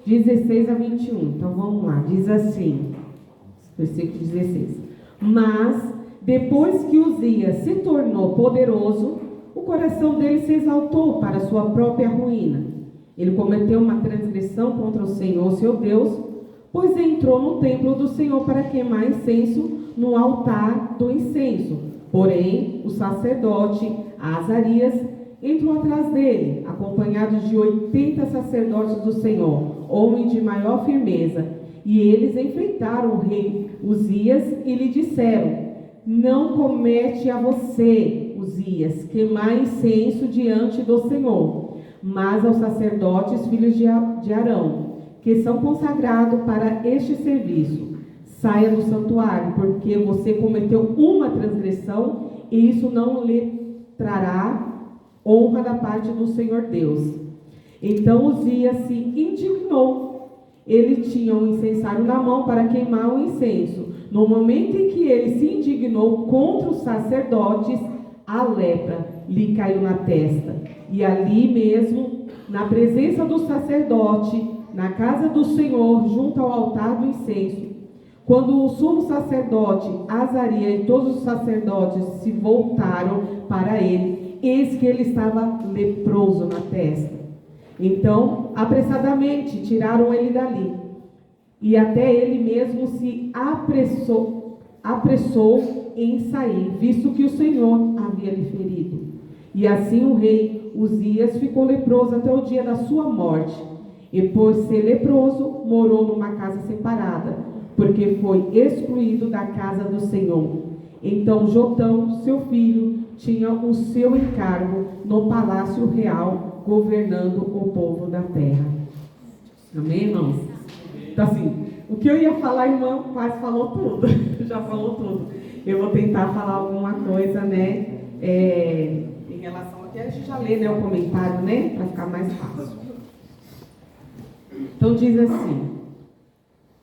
16 a 21. Então vamos lá. Diz assim, versículo 16. Mas depois que Uzias se tornou poderoso, o coração dele se exaltou para sua própria ruína. Ele cometeu uma transgressão contra o Senhor, seu Deus, pois entrou no templo do Senhor para queimar incenso no altar do incenso. Porém, o sacerdote Azarias entrou atrás dele, acompanhado de 80 sacerdotes do Senhor, homens de maior firmeza. E eles enfrentaram o rei Uzias e lhe disseram: não comete a você, Uzias, queimar incenso diante do Senhor, mas aos sacerdotes, filhos de Arão, que são consagrados para este serviço. Saia do santuário, porque você cometeu uma transgressão, e isso não lhe trará honra da parte do Senhor Deus. Então Uzias se indignou. Ele tinha um incensário na mão para queimar o incenso. No momento em que ele se indignou contra os sacerdotes, a lepra lhe caiu na testa. E ali mesmo, na presença do sacerdote, na casa do Senhor, junto ao altar do incenso, quando o sumo sacerdote Azarias e todos os sacerdotes se voltaram para ele, eis que ele estava leproso na testa. Então, apressadamente, tiraram ele dali. E até ele mesmo se apressou em sair, visto que o Senhor havia lhe ferido. E assim o rei Uzias ficou leproso até o dia da sua morte. E por ser leproso, morou numa casa separada, porque foi excluído da casa do Senhor. Então Jotão, seu filho, tinha o seu encargo no palácio real, governando o povo da terra. Amém, irmãos? Então assim, o que eu ia falar, irmã, quase falou tudo. Já falou tudo. Eu vou tentar falar alguma coisa, né? Em relação, até a gente já lê, né, o comentário, né? Para ficar mais fácil. Então diz assim: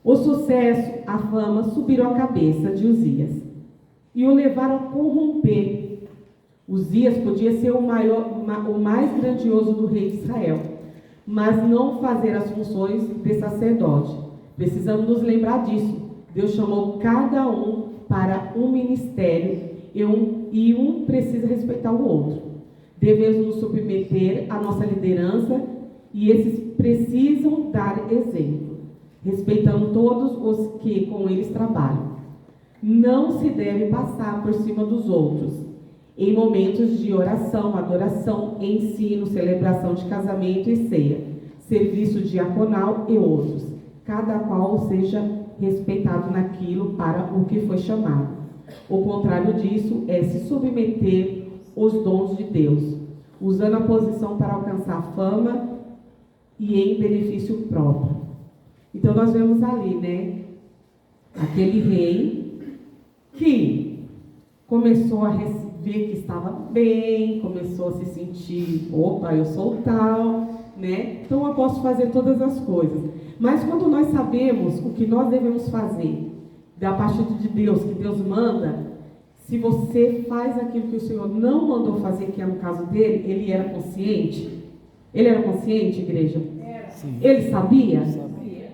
o sucesso, a fama subiram à cabeça de Uzias e o levaram a corromper. Uzias podia ser o mais grandioso do rei de Israel, mas não fazer as funções de sacerdote. Precisamos nos lembrar disso. Deus chamou cada um para um ministério e um precisa respeitar o outro. Devemos nos submeter à nossa liderança e esses precisam dar exemplo, respeitando todos os que com eles trabalham. Não se deve passar por cima dos outros em momentos de oração, adoração, ensino, celebração de casamento e ceia, serviço diaconal e outros. Cada qual seja respeitado naquilo para o que foi chamado. O contrário disso é se submeter aos dons de Deus, usando a posição para alcançar fama e em benefício próprio. Então nós vemos ali, né, aquele rei que começou a ver que estava bem, começou a se sentir, opa, eu sou tal, né? Então eu posso fazer todas as coisas. Mas quando nós sabemos o que nós devemos fazer, da parte de Deus, que Deus manda, se você faz aquilo que o Senhor não mandou fazer, que é no caso dele, ele era consciente? Ele era consciente, igreja? Sim. Ele sabia?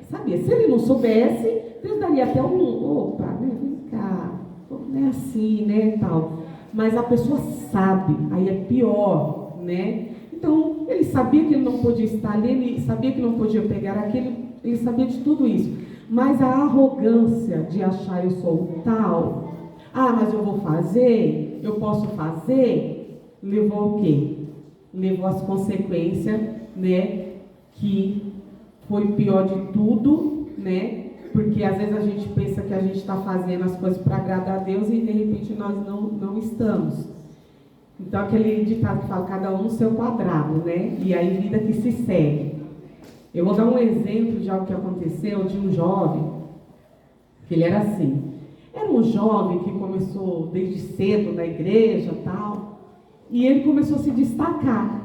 Sabia. Se ele não soubesse, Deus daria até opa, né, vem cá, não é assim, né, tal. Mas a pessoa sabe, aí é pior, né? Então, ele sabia que ele não podia estar ali, ele sabia que não podia pegar aquilo, ele sabia de tudo isso. Mas a arrogância de achar eu sou tal, mas eu vou fazer, eu posso fazer, levou o quê? Levou as consequências, né? Que foi o pior de tudo, né? Porque às vezes a gente pensa que a gente está fazendo as coisas para agradar a Deus e de repente nós não estamos. Então aquele ditado que fala, cada um no seu quadrado, né? E aí vida que se segue. Eu vou dar um exemplo de algo que aconteceu de um jovem, que ele era assim. Era um jovem que começou desde cedo na igreja e tal, e ele começou a se destacar.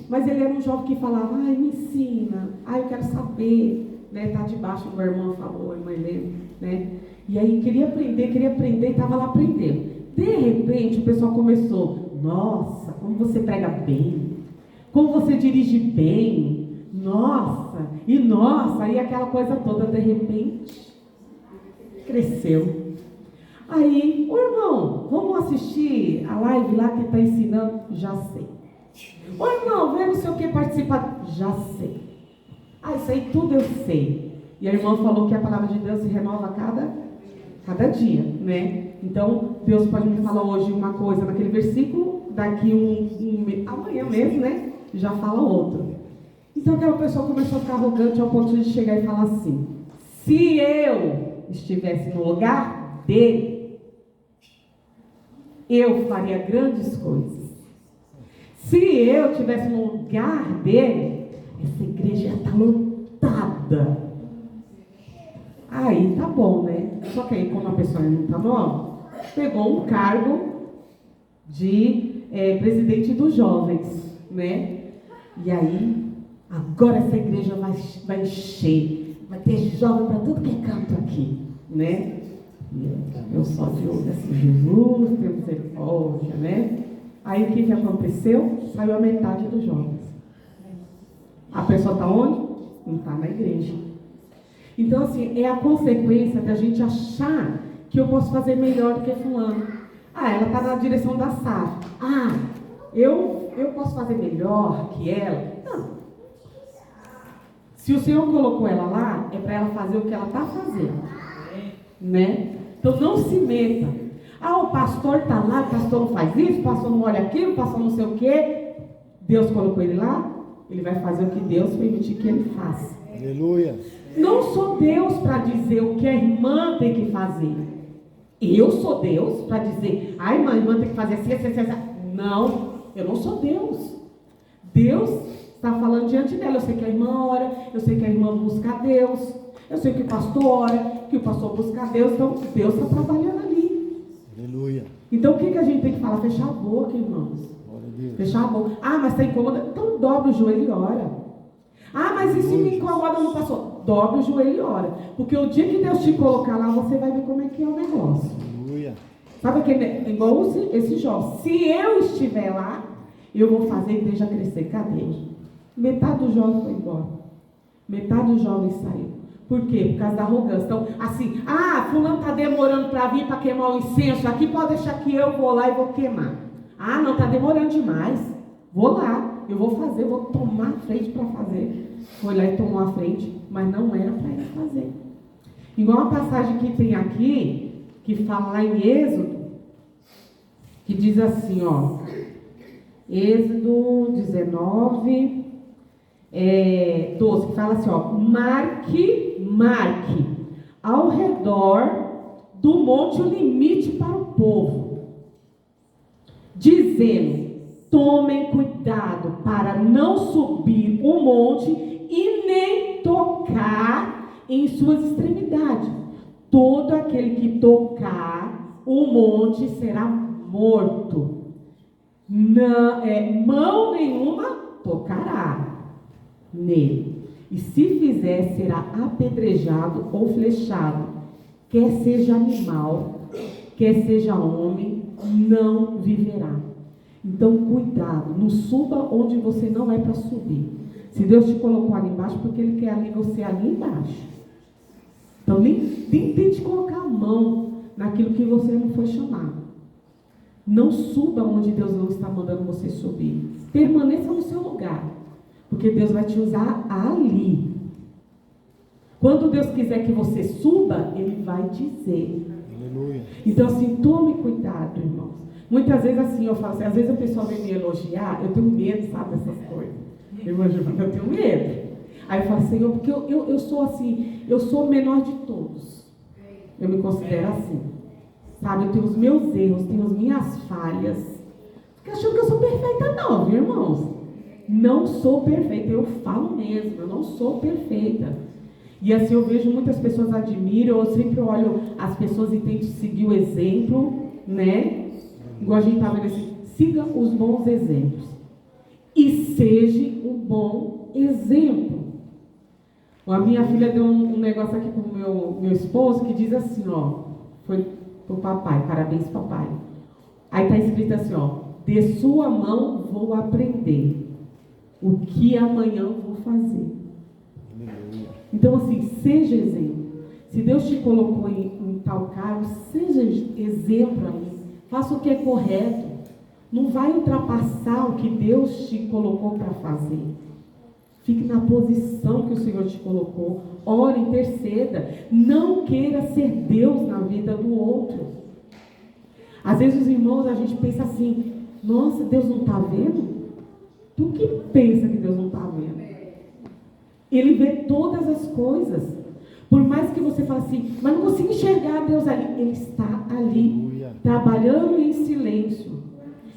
Mas ele era um jovem que falava, me ensina, eu quero saber, né? Tá debaixo do irmão, falou, irmã Helena, né? E aí queria aprender, e estava lá aprendendo. De repente o pessoal começou, nossa, como você prega bem, como você dirige bem, nossa, e aquela coisa toda, de repente, cresceu. Aí, irmão, vamos assistir a live lá que está ensinando? Já sei. Irmão, vem não sei o que participar? Já sei. Isso aí tudo eu sei. E a irmã falou que a palavra de Deus se renova cada dia, né? Então, Deus pode me falar hoje uma coisa naquele versículo, daqui amanhã mesmo, né? Já fala outra. Então, aquela pessoa começou a ficar arrogante ao ponto de chegar e falar assim, se eu estivesse no lugar dele, eu faria grandes coisas. Se eu estivesse no lugar dele, essa igreja está lotada. Aí tá bom, né? Só que aí, como a pessoa não está nova, pegou um cargo de presidente dos jovens, né? E aí, agora essa igreja vai encher, vai ter jovem para tudo que é canto aqui, né? Eu só de olho assim, Jesus, tem misericórdia, né? Aí o que aconteceu? Saiu a metade dos jovens. A pessoa está onde? Não está na igreja. Então, assim, é a consequência da gente achar que eu posso fazer melhor do que fulano. Ah, ela está na direção da SAF. Ah, eu posso fazer melhor que ela. Não. Se o Senhor colocou ela lá, é para ela fazer o que ela está fazendo. Né? Então, não se meta. Ah, o pastor está lá, o pastor não faz isso, o pastor não olha aquilo, o pastor não sei o quê. Deus colocou ele lá, ele vai fazer o que Deus permitir que ele faça. Aleluia. Não sou Deus para dizer o que a irmã tem que fazer. Eu sou Deus para dizer, a irmã tem que fazer assim, assim, assim. Não, eu não sou Deus. Deus está falando diante dela. Eu sei que a irmã ora, eu sei que a irmã busca a Deus, eu sei que o pastor ora, que o pastor busca a Deus. Então, Deus está trabalhando ali. Aleluia. Então, o que a gente tem que falar? Fechar a boca, irmãos. Glória a Deus. Fechar a boca. Ah, mas está incômoda? Então, dobra o joelho e ora. Ah, mas isso me incomoda no pastor. Dobra o joelho e ora. Porque o dia que Deus te colocar lá, você vai ver como é que é o negócio. Aleluia. Sabe aquele, igual esse jovem. Se eu estiver lá, eu vou fazer a igreja crescer. Cadê? Metade do jovem foi embora. Metade do jovem saiu. Por quê? Por causa da arrogância. Então, assim, fulano está demorando para vir para queimar o incenso. Aqui pode deixar que eu vou lá e vou queimar. Ah, não, está demorando demais. Vou lá, eu vou fazer, vou tomar a frente para fazer. Foi lá e tomou a frente, mas não era para ele fazer. Igual a passagem que tem aqui, que fala lá em Êxodo, que diz assim, ó, Êxodo 19, 12, que fala assim, ó, marque ao redor do monte o limite para o povo, dizendo, tomem cuidado para não subir o monte e nem tocar em suas extremidades. Todo aquele que tocar o monte será morto. Não, mão nenhuma tocará nele. E se fizer, será apedrejado ou flechado. Quer seja animal, quer seja homem, não viverá. Então, cuidado, não suba onde você não é para subir. Se Deus te colocou ali embaixo, porque Ele quer ali você ali embaixo. Então, nem tente colocar a mão naquilo que você não foi chamado. Não suba onde Deus não está mandando você subir. Permaneça no seu lugar, porque Deus vai te usar ali. Quando Deus quiser que você suba, Ele vai dizer. Aleluia. Então, assim, tome cuidado, irmãos. Muitas vezes assim, eu falo assim, às vezes a pessoa vem me elogiar, eu tenho medo, sabe, dessas coisas. Eu tenho medo. Aí eu falo, Senhor, porque eu sou assim, eu sou o menor de todos. Eu me considero assim. Sabe, eu tenho os meus erros, tenho as minhas falhas. Fica achando que eu sou perfeita não, viu, irmãos? Não sou perfeita, eu falo mesmo, eu não sou perfeita. E assim, eu vejo muitas pessoas admiram, eu sempre olho as pessoas e tento seguir o exemplo, né? Igual a gente está vendo assim, siga os bons exemplos. E seja um bom exemplo. A minha filha deu um negócio aqui para o meu esposo que diz assim, ó, foi para o papai, parabéns papai. Aí está escrito assim, ó, de sua mão vou aprender o que amanhã vou fazer. Então assim, seja exemplo. Se Deus te colocou em tal cargo, seja exemplo aí. Faça o que é correto. Não vai ultrapassar o que Deus te colocou para fazer. Fique na posição que o Senhor te colocou. Ore, interceda. Não queira ser Deus na vida do outro. Às vezes os irmãos, a gente pensa assim, nossa, Deus não está vendo? Tu que pensa que Deus não está vendo? Ele vê todas as coisas. Por mais que você fale assim, mas não consigo enxergar Deus ali. Ele está ali, trabalhando em silêncio.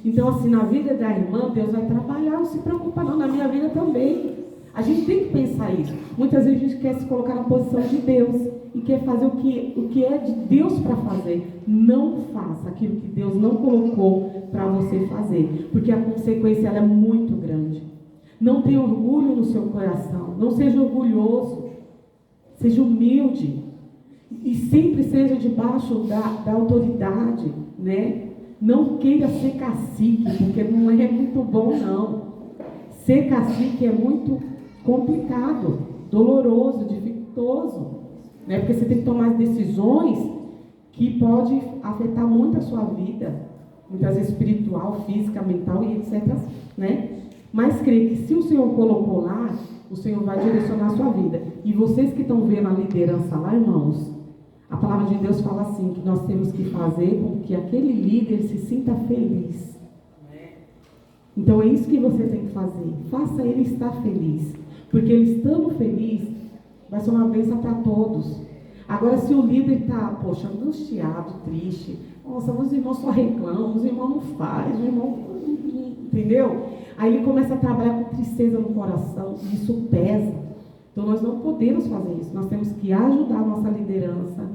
Então assim, na vida da irmã, Deus vai trabalhar, não se preocupa não, na minha vida também. A gente tem que pensar isso. Muitas vezes a gente quer se colocar na posição de Deus e quer fazer o que é de Deus para fazer. Não faça aquilo que Deus não colocou para você fazer, porque a consequência ela é muito grande. Não tenha orgulho no seu coração, não seja orgulhoso, seja humilde. e sempre seja debaixo da autoridade, né? Não queira ser cacique, porque não é muito bom, não. Ser cacique é muito complicado, doloroso, dificultoso, né? Porque você tem que tomar decisões que podem afetar muito a sua vida, muitas vezes espiritual, física, mental e etc, né? Mas creio que se o Senhor colocou lá, o Senhor vai direcionar a sua vida. E vocês que estão vendo a liderança lá, irmãos, a palavra de Deus fala assim, que nós temos que fazer com que aquele líder se sinta feliz. Então é isso que você tem que fazer. Faça ele estar feliz. Porque ele estando feliz, vai ser uma bênção para todos. Agora, se o líder está, poxa, angustiado, triste, nossa, os irmãos só reclamam, os irmãos não fazem, os irmãos... Entendeu? Aí ele começa a trabalhar com tristeza no coração, e isso pesa. Então nós não podemos fazer isso. Nós temos que ajudar a nossa liderança,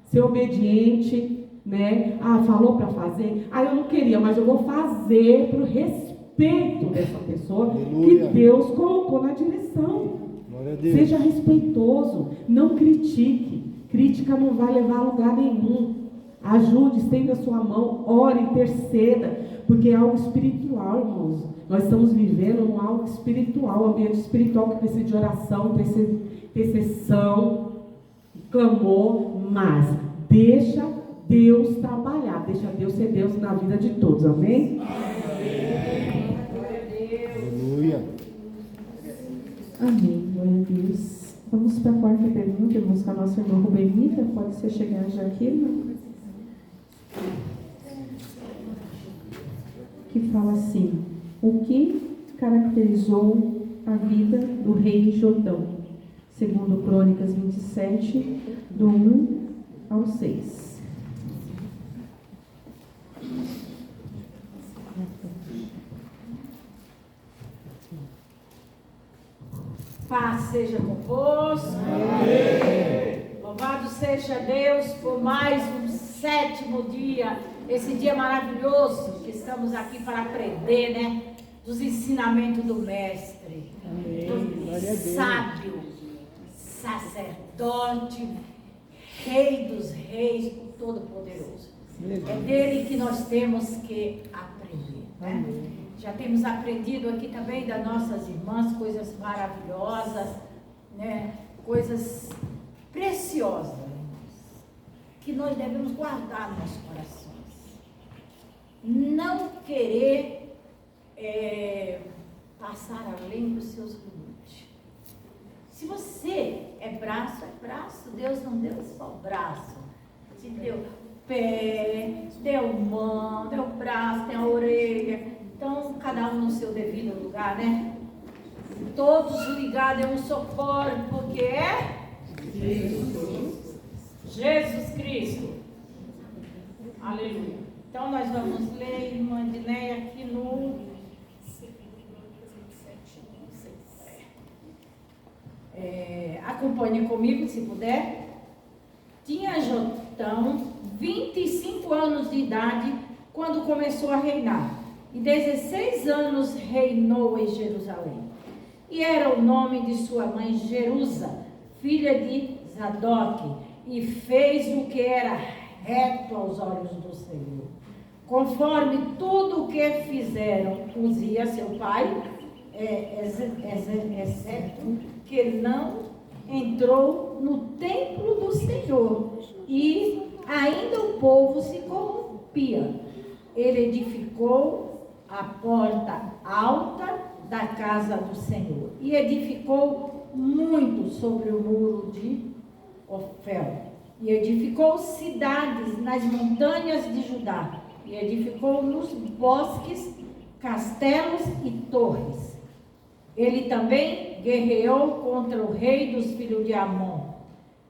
ser obediente, né? Ah, falou para fazer? Ah, eu não queria, mas eu vou fazer para o respeito dessa pessoa. Aleluia. Que Deus colocou na direção. Glória a Deus. Seja respeitoso, não critique. Crítica não vai levar a lugar nenhum. Ajude, estenda a sua mão, ore, interceda, porque é algo espiritual, irmãos. Nós estamos vivendo num algo espiritual, um ambiente espiritual que precisa de oração, intercessão, clamor, mas deixa Deus trabalhar, deixa Deus ser Deus na vida de todos, amém? Aleluia. Amém, glória a Deus. Vamos para a quarta pergunta, vamos com a nossa irmã Rubenita, pode ser chegar já aqui, irmã? Que fala assim: o que caracterizou a vida do rei Jotão? Segundo Crônicas 27, do 1 ao 6. Paz seja convosco. Amém. Louvado seja Deus por mais um 7º dia, esse dia maravilhoso que estamos aqui para aprender, né? Dos ensinamentos do Mestre, do sábio, sacerdote, Rei dos Reis, o Todo-Poderoso. É dele que nós temos que aprender, né? Já temos aprendido aqui também das nossas irmãs, coisas maravilhosas, né? Coisas preciosas, que nós devemos guardar nos nossos corações. Não querer passar além dos seus limites. Se você é braço, Deus não deu só braço. Te deu pé, deu mão, deu braço, tem a orelha. Então, cada um no seu devido lugar, né? Todos ligados em um só corpo, porque é Jesus Cristo. Aleluia. Então, nós vamos ler, irmã Dineia, aqui no... acompanhe comigo, se puder. Tinha Jotão 25 anos de idade quando começou a reinar. E 16 anos reinou em Jerusalém. E era o nome de sua mãe Jerusa, filha de Zadok, e fez o que era reto aos olhos do Senhor, conforme tudo o que fizeram Uzias, seu pai, exceto que ele não entrou no templo do Senhor, e ainda o povo se corrompia. Ele edificou a porta alta da casa do Senhor, e edificou muito sobre o muro de Ofel, e edificou cidades nas montanhas de Judá, e edificou nos bosques castelos e torres. Ele também guerreou contra o rei dos filhos de Amon,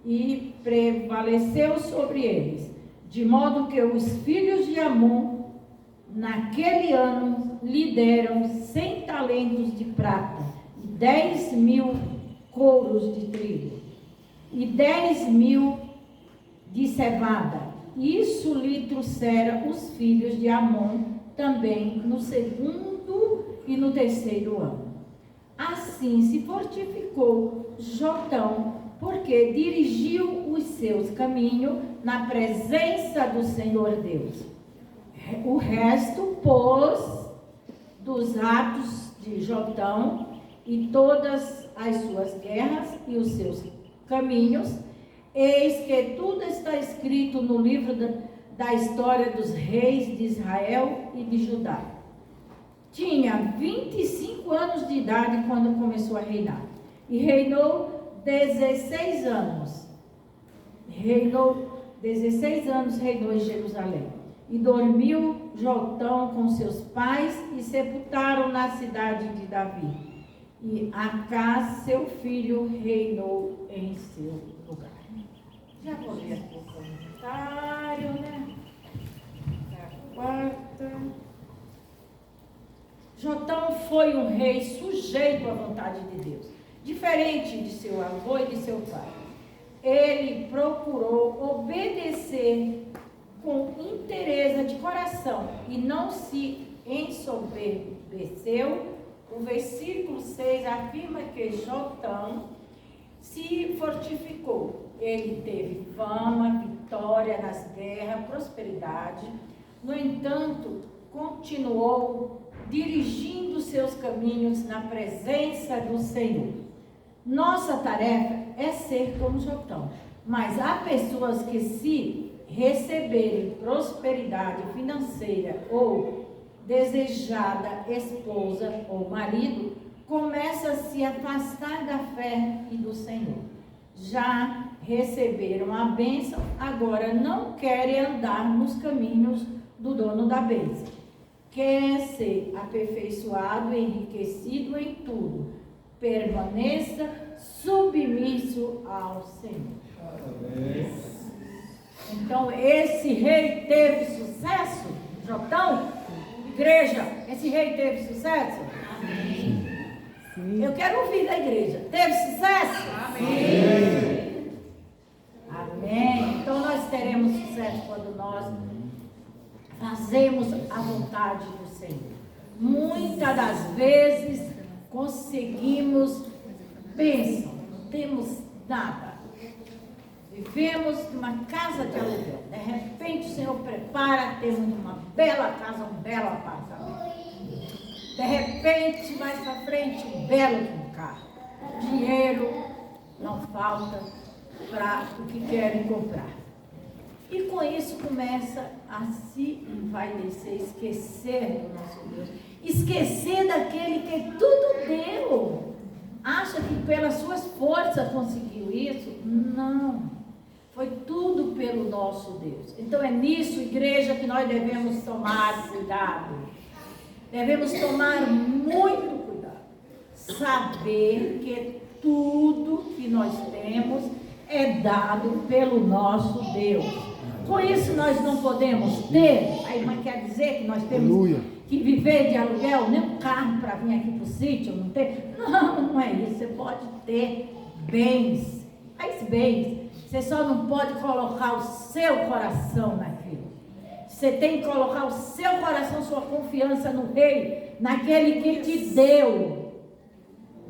e prevaleceu sobre eles, de modo que os filhos de Amon, naquele ano, lhe deram 100 talentos de prata, e 10.000 couros de trigo, e 10.000 de cevada. Isso lhe trouxeram os filhos de Amon também no 2º e no 3º ano. Assim se fortificou Jotão, porque porque dirigiu os seus caminhos na presença do Senhor Deus. O resto, pois, dos atos de Jotão e todas as suas guerras e os seus caminhos, eis que tudo está escrito no livro da história dos reis de Israel e de Judá. Tinha 25 anos de idade quando começou a reinar. E reinou 16 anos. Reinou 16 anos, reinou em Jerusalém. E dormiu Jotão com seus pais e sepultaram na cidade de Davi. E Acás, seu filho, reinou em seu lugar. Já vou ler aqui o comentário, né? A quarta. Jotão foi um rei sujeito à vontade de Deus, diferente de seu avô e de seu pai. Ele procurou obedecer com inteireza de coração e não se ensoberbeceu. O versículo 6 afirma que Jotão se fortificou. Ele teve fama, vitória nas guerras, prosperidade. No entanto, continuou dirigindo seus caminhos na presença do Senhor. Nossa tarefa é ser como Jotão, mas há pessoas que, se receberem prosperidade financeira ou desejada esposa ou marido, começam a se afastar da fé e do Senhor. Já receberam a bênção, agora não querem andar nos caminhos do dono da bênção. Quer ser aperfeiçoado e enriquecido em tudo. Permaneça submisso ao Senhor. Amém. Então, esse rei teve sucesso? Jotão? Igreja, esse rei teve sucesso? Amém. Eu quero ouvir da igreja. Teve sucesso? Amém. Amém. Então, nós teremos sucesso quando nós fazemos a vontade do Senhor. Muitas das vezes conseguimos bênção, não temos nada. Vivemos numa casa de aluguel. De repente o Senhor prepara, temos uma bela casa, um belo apartamento. De repente, mais para frente, um belo carro. Dinheiro não falta para o que querem comprar. E com isso começa a se envaidecer, esquecer do nosso Deus. Esquecer daquele que tudo deu. Acha que pelas suas forças conseguiu isso? Não. Foi tudo pelo nosso Deus. Então é nisso, igreja, que nós devemos tomar cuidado. Devemos tomar muito cuidado. Saber que tudo que nós temos é dado pelo nosso Deus. Com isso nós não podemos ter, aí mas quer dizer que nós temos que viver de aluguel, nem um carro para vir aqui para o sítio, não ter? Não, não é isso. Você pode ter bens, mais bens. Você só não pode colocar o seu coração naquilo. Você tem que colocar o seu coração, sua confiança no Rei, naquele que te deu.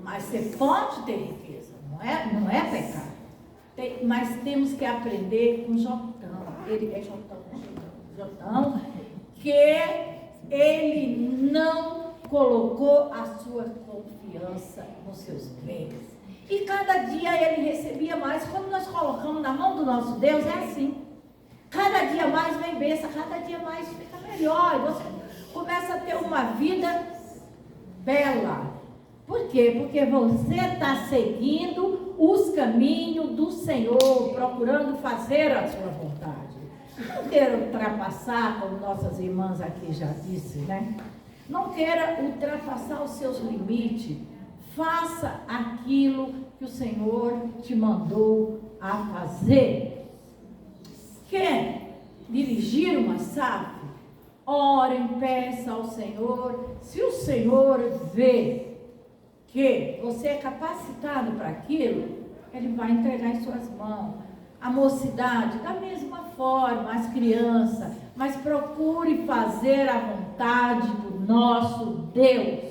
Mas você pode ter riqueza, não é pecado. Mas temos que aprender com Jotão. Ele é Jotão, que ele não colocou a sua confiança nos seus bens. E cada dia ele recebia mais. Quando nós colocamos na mão do nosso Deus, é assim. Cada dia mais vem bênção, cada dia mais fica melhor. E você começa a ter uma vida bela. Por quê? Porque você está seguindo os caminhos do Senhor, procurando fazer a sua vontade. Não queira ultrapassar, como nossas irmãs aqui já disseram, né? Não queira ultrapassar os seus limites. Faça aquilo que o Senhor te mandou a fazer. Quer dirigir uma SAF? Orem, peça ao Senhor. Se o Senhor vê que você é capacitado para aquilo, Ele vai entregar em suas mãos. A mocidade, da mesma forma, as crianças, mas procure fazer a vontade do nosso Deus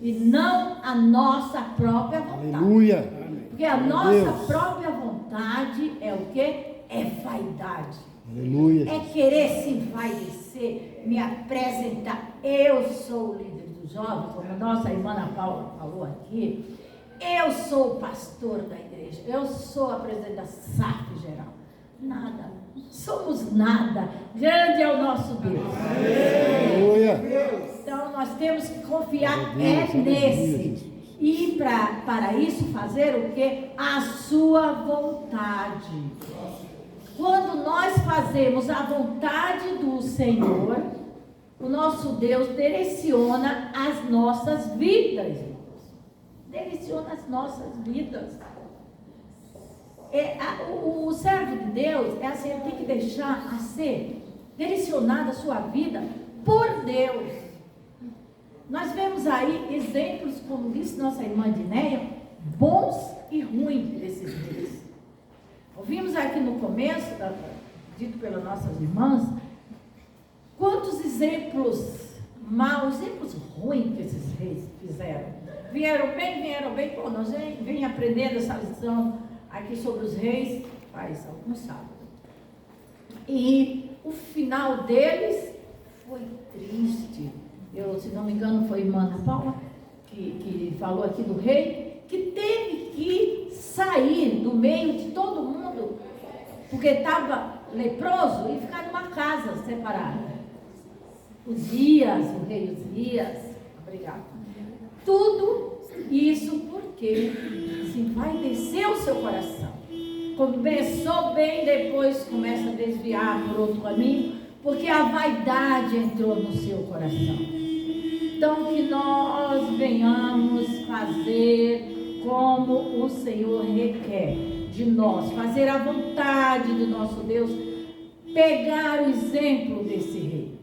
e não a nossa própria vontade. Aleluia. Porque a nossa própria vontade é o quê? É vaidade. Aleluia. É querer se envaidecer, me apresentar. Eu sou o líder dos jovens, como a nossa irmã Ana Paula falou aqui. Eu sou o pastor da igreja. Eu sou a presidente da SAF geral. Nada. Somos nada. Grande é o nosso Deus. Aleluia. Então nós temos que confiar nesse. E para isso fazer o quê? A sua vontade. Quando nós fazemos a vontade do Senhor, o nosso Deus direciona as nossas vidas, irmãos. Direciona as nossas vidas. O servo de Deus é assim, ele tem que deixar a ser direcionada a sua vida por Deus. Nós vemos aí exemplos, como disse nossa irmã Dinéia, bons e ruins desses dias. Ouvimos aqui no começo, dito pelas nossas irmãs, quantos exemplos maus, exemplos ruins que esses reis fizeram. Vieram bem, pô, nós vem aprendendo essa lição aqui sobre os reis, faz alguns sábados. E o final deles foi triste. Se não me engano, foi a irmã Ana Paula que falou aqui do rei, que teve que sair do meio de todo mundo, porque estava leproso, e ficar numa casa separada. O rei Uzias, obrigado. Tudo isso porque assim, vai descer o seu coração. Começou bem, depois começa a desviar por outro caminho, porque a vaidade entrou no seu coração. Então, que nós venhamos fazer como o Senhor requer de nós, fazer a vontade do nosso Deus, pegar o exemplo desse rei.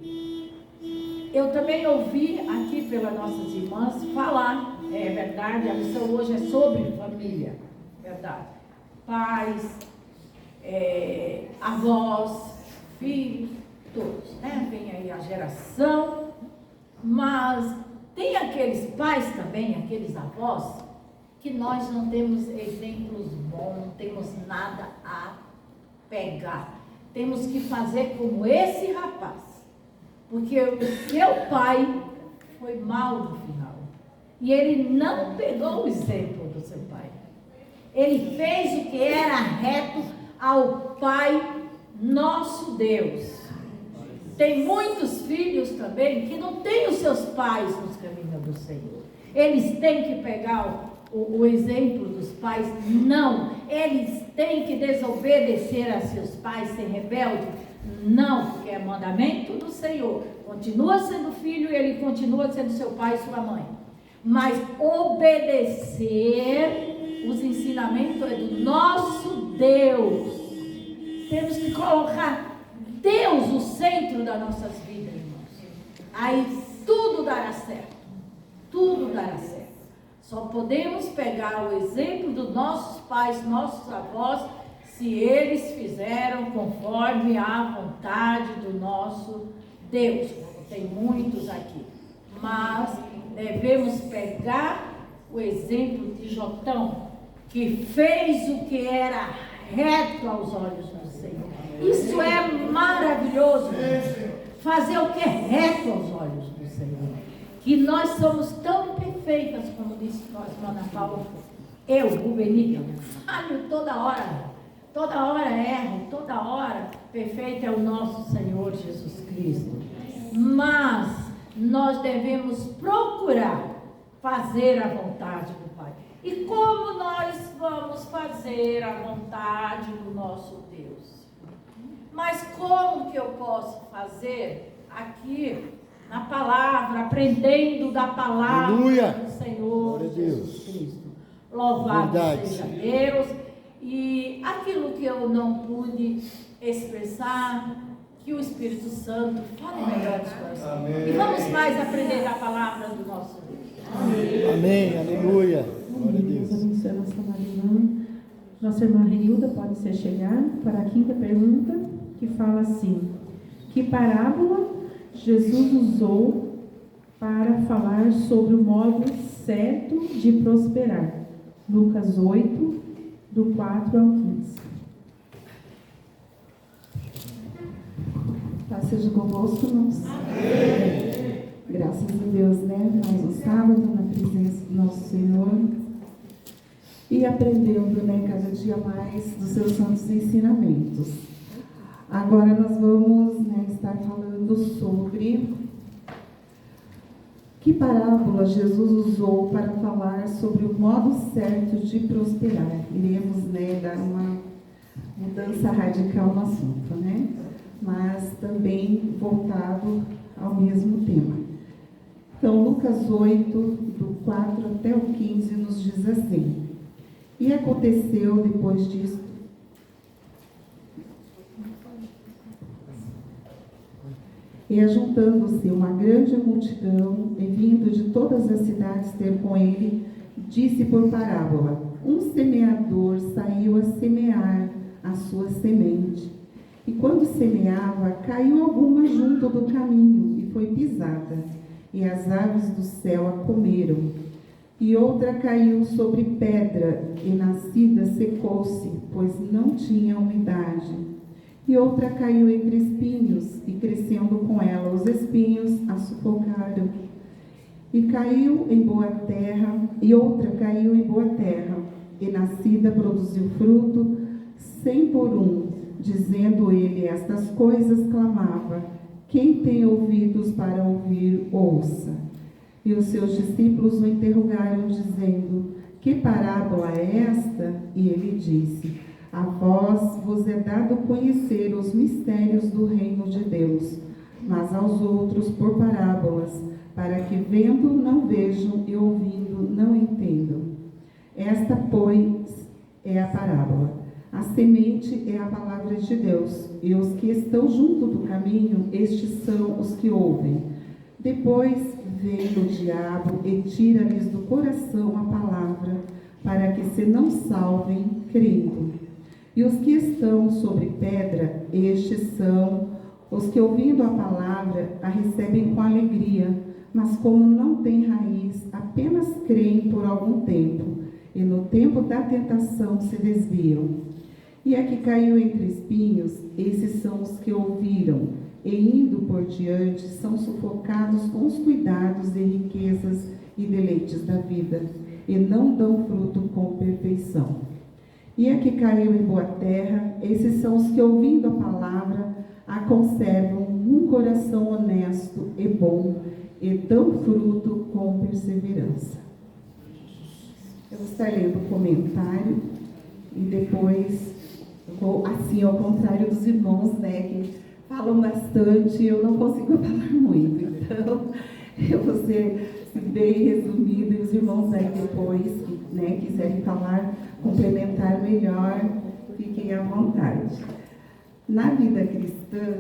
Eu também ouvi aqui pelas nossas irmãs falar, é verdade, a lição hoje é sobre família, verdade. Pais, avós, filhos, todos, né? Vem aí a geração. Mas tem aqueles pais também, aqueles avós, que nós não temos exemplos bons, não temos nada a pegar. Temos que fazer como esse rapaz, porque o seu pai foi mal no final. E ele não pegou o exemplo do seu pai. Ele fez o que era reto ao Pai nosso Deus. Tem muitos filhos também que não têm os seus pais nos caminhos do Senhor. Eles têm que pegar o exemplo dos pais? Não. Eles têm que desobedecer a seus pais, ser rebelde? Não, porque é mandamento do Senhor. Continua sendo filho e ele continua sendo seu pai e sua mãe. Mas obedecer os ensinamentos é do nosso Deus. Temos que colocar Deus o centro das nossas vidas, irmãos. Aí tudo dará certo. Tudo dará certo. Só podemos pegar o exemplo dos nossos pais, nossos avós, se eles fizeram conforme a vontade do nosso Deus. Tem muitos aqui. Mas devemos pegar o exemplo de Jotão, que fez o que era reto aos olhos do Senhor. Isso é maravilhoso. Fazer o que é reto aos olhos do Senhor. Que nós somos tão perfeitas, como disse nossa irmã Ana Paula. Eu, Rubenita, falho toda hora erro, toda hora. Perfeito é o nosso Senhor Jesus Cristo. Mas nós devemos procurar fazer a vontade do Pai. E como nós vamos fazer a vontade do nosso Deus? Mas como que eu posso fazer aqui na palavra, aprendendo da palavra Aleluia. do Senhor Glória a Jesus Deus. Cristo? Louvado Verdade. seja Deus. E aquilo que eu não pude expressar, que o Espírito Santo fale melhor dos corações. E vamos mais aprender da palavra do nosso Deus. Amém. Aleluia. Glória a Deus Deus. abençoe a nossa amada irmã. Nossa irmã Renilda pode se chegar para a quinta pergunta, que fala assim: que parábola Jesus usou para falar sobre o modo certo de prosperar? Lucas 8, do 4 ao 15. Paz seja convosco, irmãos. Graças a Deus, né? Mais um sábado na presença do nosso Senhor. E aprendendo, né, cada dia mais dos seus santos ensinamentos. Agora nós vamos, né, estar falando sobre que parábola Jesus usou para falar sobre o modo certo de prosperar. Iremos, né, dar uma mudança radical no assunto, né? Mas também voltado ao mesmo tema. Então, Lucas 8, do 4 até o 15, nos diz assim: E aconteceu depois disso. E ajuntando-se uma grande multidão, e vindo de todas as cidades ter com ele, disse por parábola: Um semeador saiu a semear a sua semente. E quando semeava, caiu alguma junto do caminho, e foi pisada, e as aves do céu a comeram. E outra caiu sobre pedra, e nascida secou-se, pois não tinha umidade. E outra caiu entre espinhos, e crescendo com ela os espinhos a sufocaram. E caiu em boa terra, e outra caiu em boa terra, e nascida produziu fruto, 100 por 1. Dizendo ele estas coisas, clamava: Quem tem ouvidos para ouvir, ouça. E os seus discípulos o interrogaram, dizendo: Que parábola é esta? E ele disse: A vós vos é dado conhecer os mistérios do reino de Deus, mas aos outros por parábolas, para que vendo não vejam e ouvindo não entendam. Esta, pois, é a parábola. A semente é a palavra de Deus, e os que estão junto do caminho, estes são os que ouvem. Depois vem o diabo e tira-lhes do coração a palavra, para que se não salvem crendo. E os que estão sobre pedra, estes são os que, ouvindo a palavra, a recebem com alegria, mas como não têm raiz, apenas creem por algum tempo, e no tempo da tentação se desviam. E a que caiu entre espinhos, esses são os que ouviram, e indo por diante, são sufocados com os cuidados e riquezas e deleites da vida, e não dão fruto com perfeição. E a que caiu em boa terra, esses são os que, ouvindo a palavra, a conservam num coração honesto e bom, e dão fruto com perseverança. Eu vou estar lendo o comentário, e depois vou, assim, ao contrário dos irmãos, né, que falam bastante, eu não consigo falar muito, então eu vou ser bem resumido, e os irmãos aí depois, que, né, quiserem falar, complementar melhor, fiquem à vontade. Na vida cristã,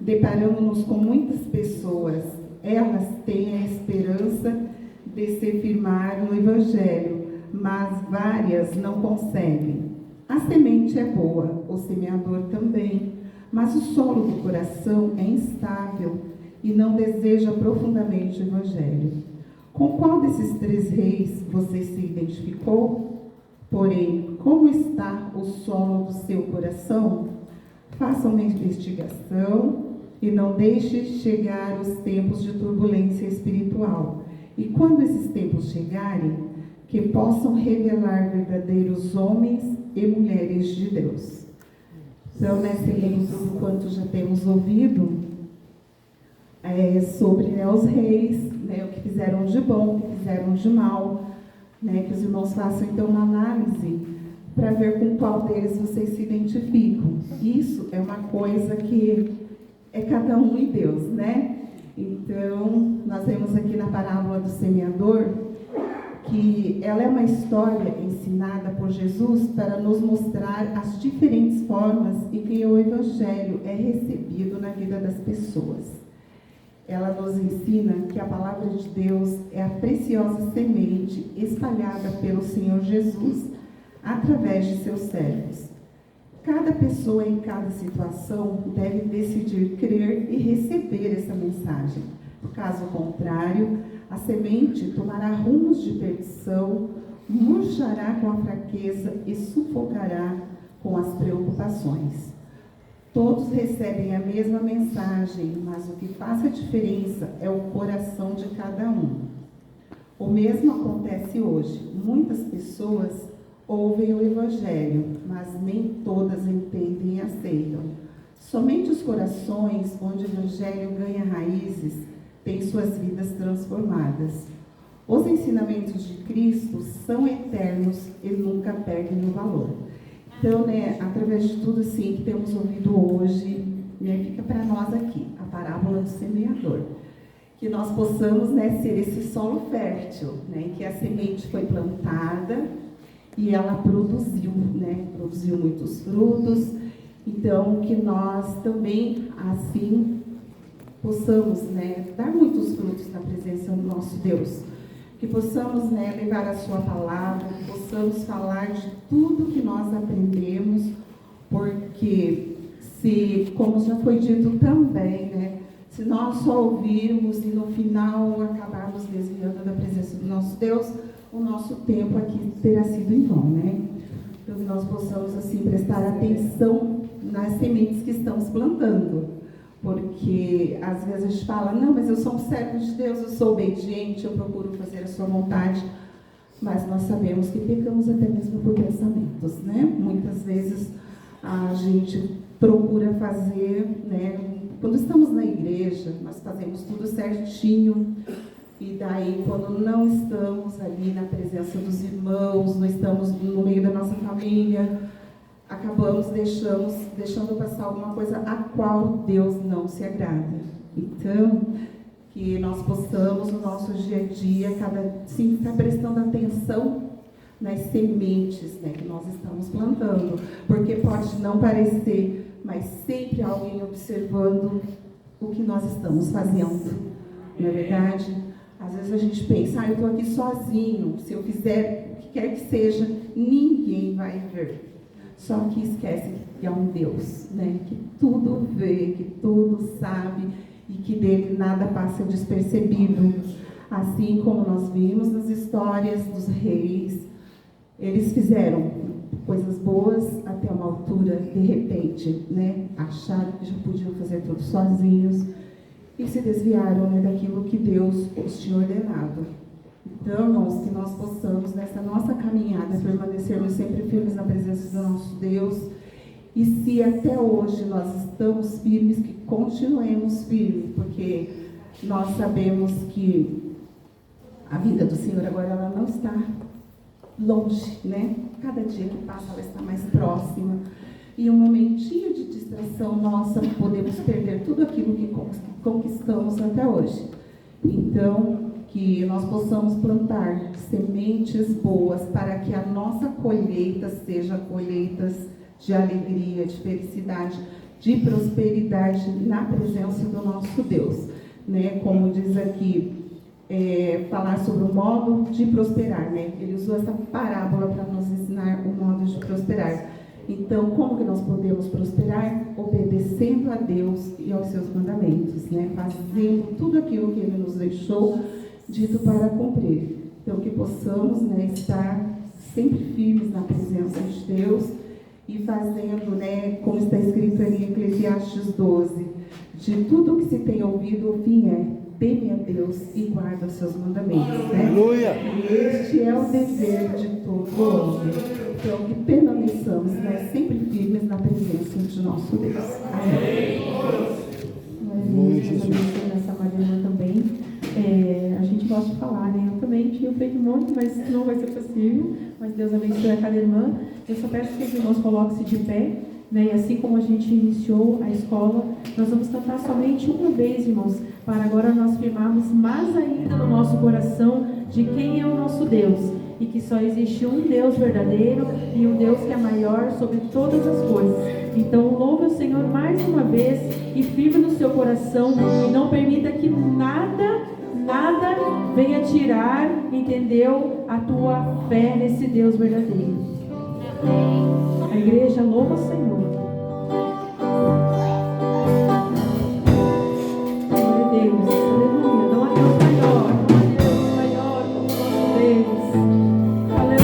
deparamos-nos com muitas pessoas, elas têm a esperança de se firmar no Evangelho, mas várias não conseguem. A semente é boa, o semeador também, mas o solo do coração é instável e não deseja profundamente o Evangelho. Com qual desses 3 reis você se identificou? Porém, como está o solo do seu coração? Faça uma investigação e não deixe chegar os tempos de turbulência espiritual. E quando esses tempos chegarem, que possam revelar verdadeiros homens e mulheres de Deus. Então, nesse livro, tudo quanto já temos ouvido sobre, né, os reis, né, o que fizeram de bom, o que fizeram de mal, né, que os irmãos façam então uma análise para ver com qual deles vocês se identificam. Isso é uma coisa que é cada um em Deus, né? Então, nós vemos aqui na parábola do semeador que ela é uma história ensinada por Jesus para nos mostrar as diferentes formas em que o Evangelho é recebido na vida das pessoas. Ela nos ensina que a palavra de Deus é a preciosa semente espalhada pelo Senhor Jesus através de seus servos. Cada pessoa em cada situação deve decidir crer e receber essa mensagem. Caso contrário, a semente tomará rumos de perdição murchará com a fraqueza e sufocará com as preocupações. Todos recebem a mesma mensagem, mas o que faz a diferença é o coração de cada um. O mesmo acontece hoje. Muitas pessoas ouvem o Evangelho, mas nem todas entendem e aceitam. Somente os corações onde o Evangelho ganha raízes têm suas vidas transformadas. Os ensinamentos de Cristo são eternos e nunca perdem o valor. Então, através de tudo assim que temos ouvido hoje, fica para nós aqui a parábola do semeador. Que nós possamos ser esse solo fértil, que a semente foi plantada e ela produziu, produziu muitos frutos. Então, que nós também, assim, possamos dar muitos frutos na presença do nosso Deus. Que possamos levar a sua palavra, que possamos falar de tudo que nós aprendemos, porque se, como já foi dito também, se nós só ouvirmos e no final acabarmos desviando da presença do nosso Deus, o nosso tempo aqui terá sido em vão, Então, que nós possamos, assim, prestar atenção nas sementes que estamos plantando. Porque às vezes a gente fala, não, mas eu sou um servo de Deus, eu sou obediente, eu procuro fazer a sua vontade. Mas nós sabemos que pecamos até mesmo por pensamentos, Muitas vezes a gente procura fazer, quando estamos na igreja, nós fazemos tudo certinho. E daí, quando não estamos ali na presença dos irmãos, não estamos no meio da nossa família, acabamos deixando passar alguma coisa a qual Deus não se agrada. Então, que nós possamos, no nosso dia a dia, sim, estar prestando atenção nas sementes que nós estamos plantando. Porque pode não parecer, mas sempre há alguém observando o que nós estamos fazendo. Não é verdade? Às vezes a gente pensa, eu estou aqui sozinho, se eu fizer o que quer que seja, ninguém vai ver. Só que esquece que há um Deus, que tudo vê, que tudo sabe e que dele nada passa despercebido. Assim como nós vimos nas histórias dos reis, eles fizeram coisas boas até uma altura, de repente, acharam que já podiam fazer tudo sozinhos e se desviaram daquilo que Deus os tinha ordenado. Então, irmãos, que nós possamos, nessa nossa caminhada, permanecermos sempre firmes na presença do nosso Deus. E se até hoje nós estamos firmes, que continuemos firmes, porque nós sabemos que a vida do Senhor agora ela não está longe, Cada dia que passa ela está mais próxima. E um momentinho de distração nossa, podemos perder tudo aquilo que conquistamos até hoje. Então, que nós possamos plantar sementes boas para que a nossa colheita seja colheitas de alegria, de felicidade, de prosperidade na presença do nosso Deus. Como diz aqui, falar sobre o modo de prosperar. Ele usou essa parábola para nos ensinar o modo de prosperar. Então, como que nós podemos prosperar? Obedecendo a Deus e aos seus mandamentos, fazendo tudo aquilo que Ele nos deixou dito para cumprir. Então, que possamos estar sempre firmes na presença de Deus e fazendo, como está escrito ali em Eclesiastes 12, de tudo que se tem ouvido, o fim teme a Deus e guarda os seus mandamentos. Aleluia! Este é o dever de todo homem. Então, que permaneçamos sempre firmes na presença de nosso Deus. Amém. Nessa manhã também. A gente gosta de falar, Eu também tinha feito um monte, mas não vai ser possível. Mas Deus abençoe a cada irmã. Eu só peço que os irmãos coloquem-se de pé. E assim como a gente iniciou a escola, nós vamos cantar somente uma vez, irmãos, para agora nós firmarmos mais ainda no nosso coração de quem é o nosso Deus. E que só existe um Deus verdadeiro e um Deus que é maior sobre todas as coisas. Então louve o Senhor mais uma vez e firme no seu coração e não permita que nada venha tirar, entendeu, a tua fé nesse Deus verdadeiro. A igreja louva o Senhor. Glória a Deus, aleluia. Não há Deus maior como o nosso Deus. Aleluia.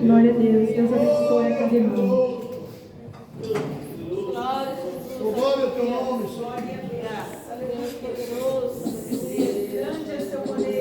Glória a Deus. Deus abençoe a cada irmão. Louvado é o teu nome, Senhor. Glória a Deus. Aleluia, poderoso. Grande é o seu poder.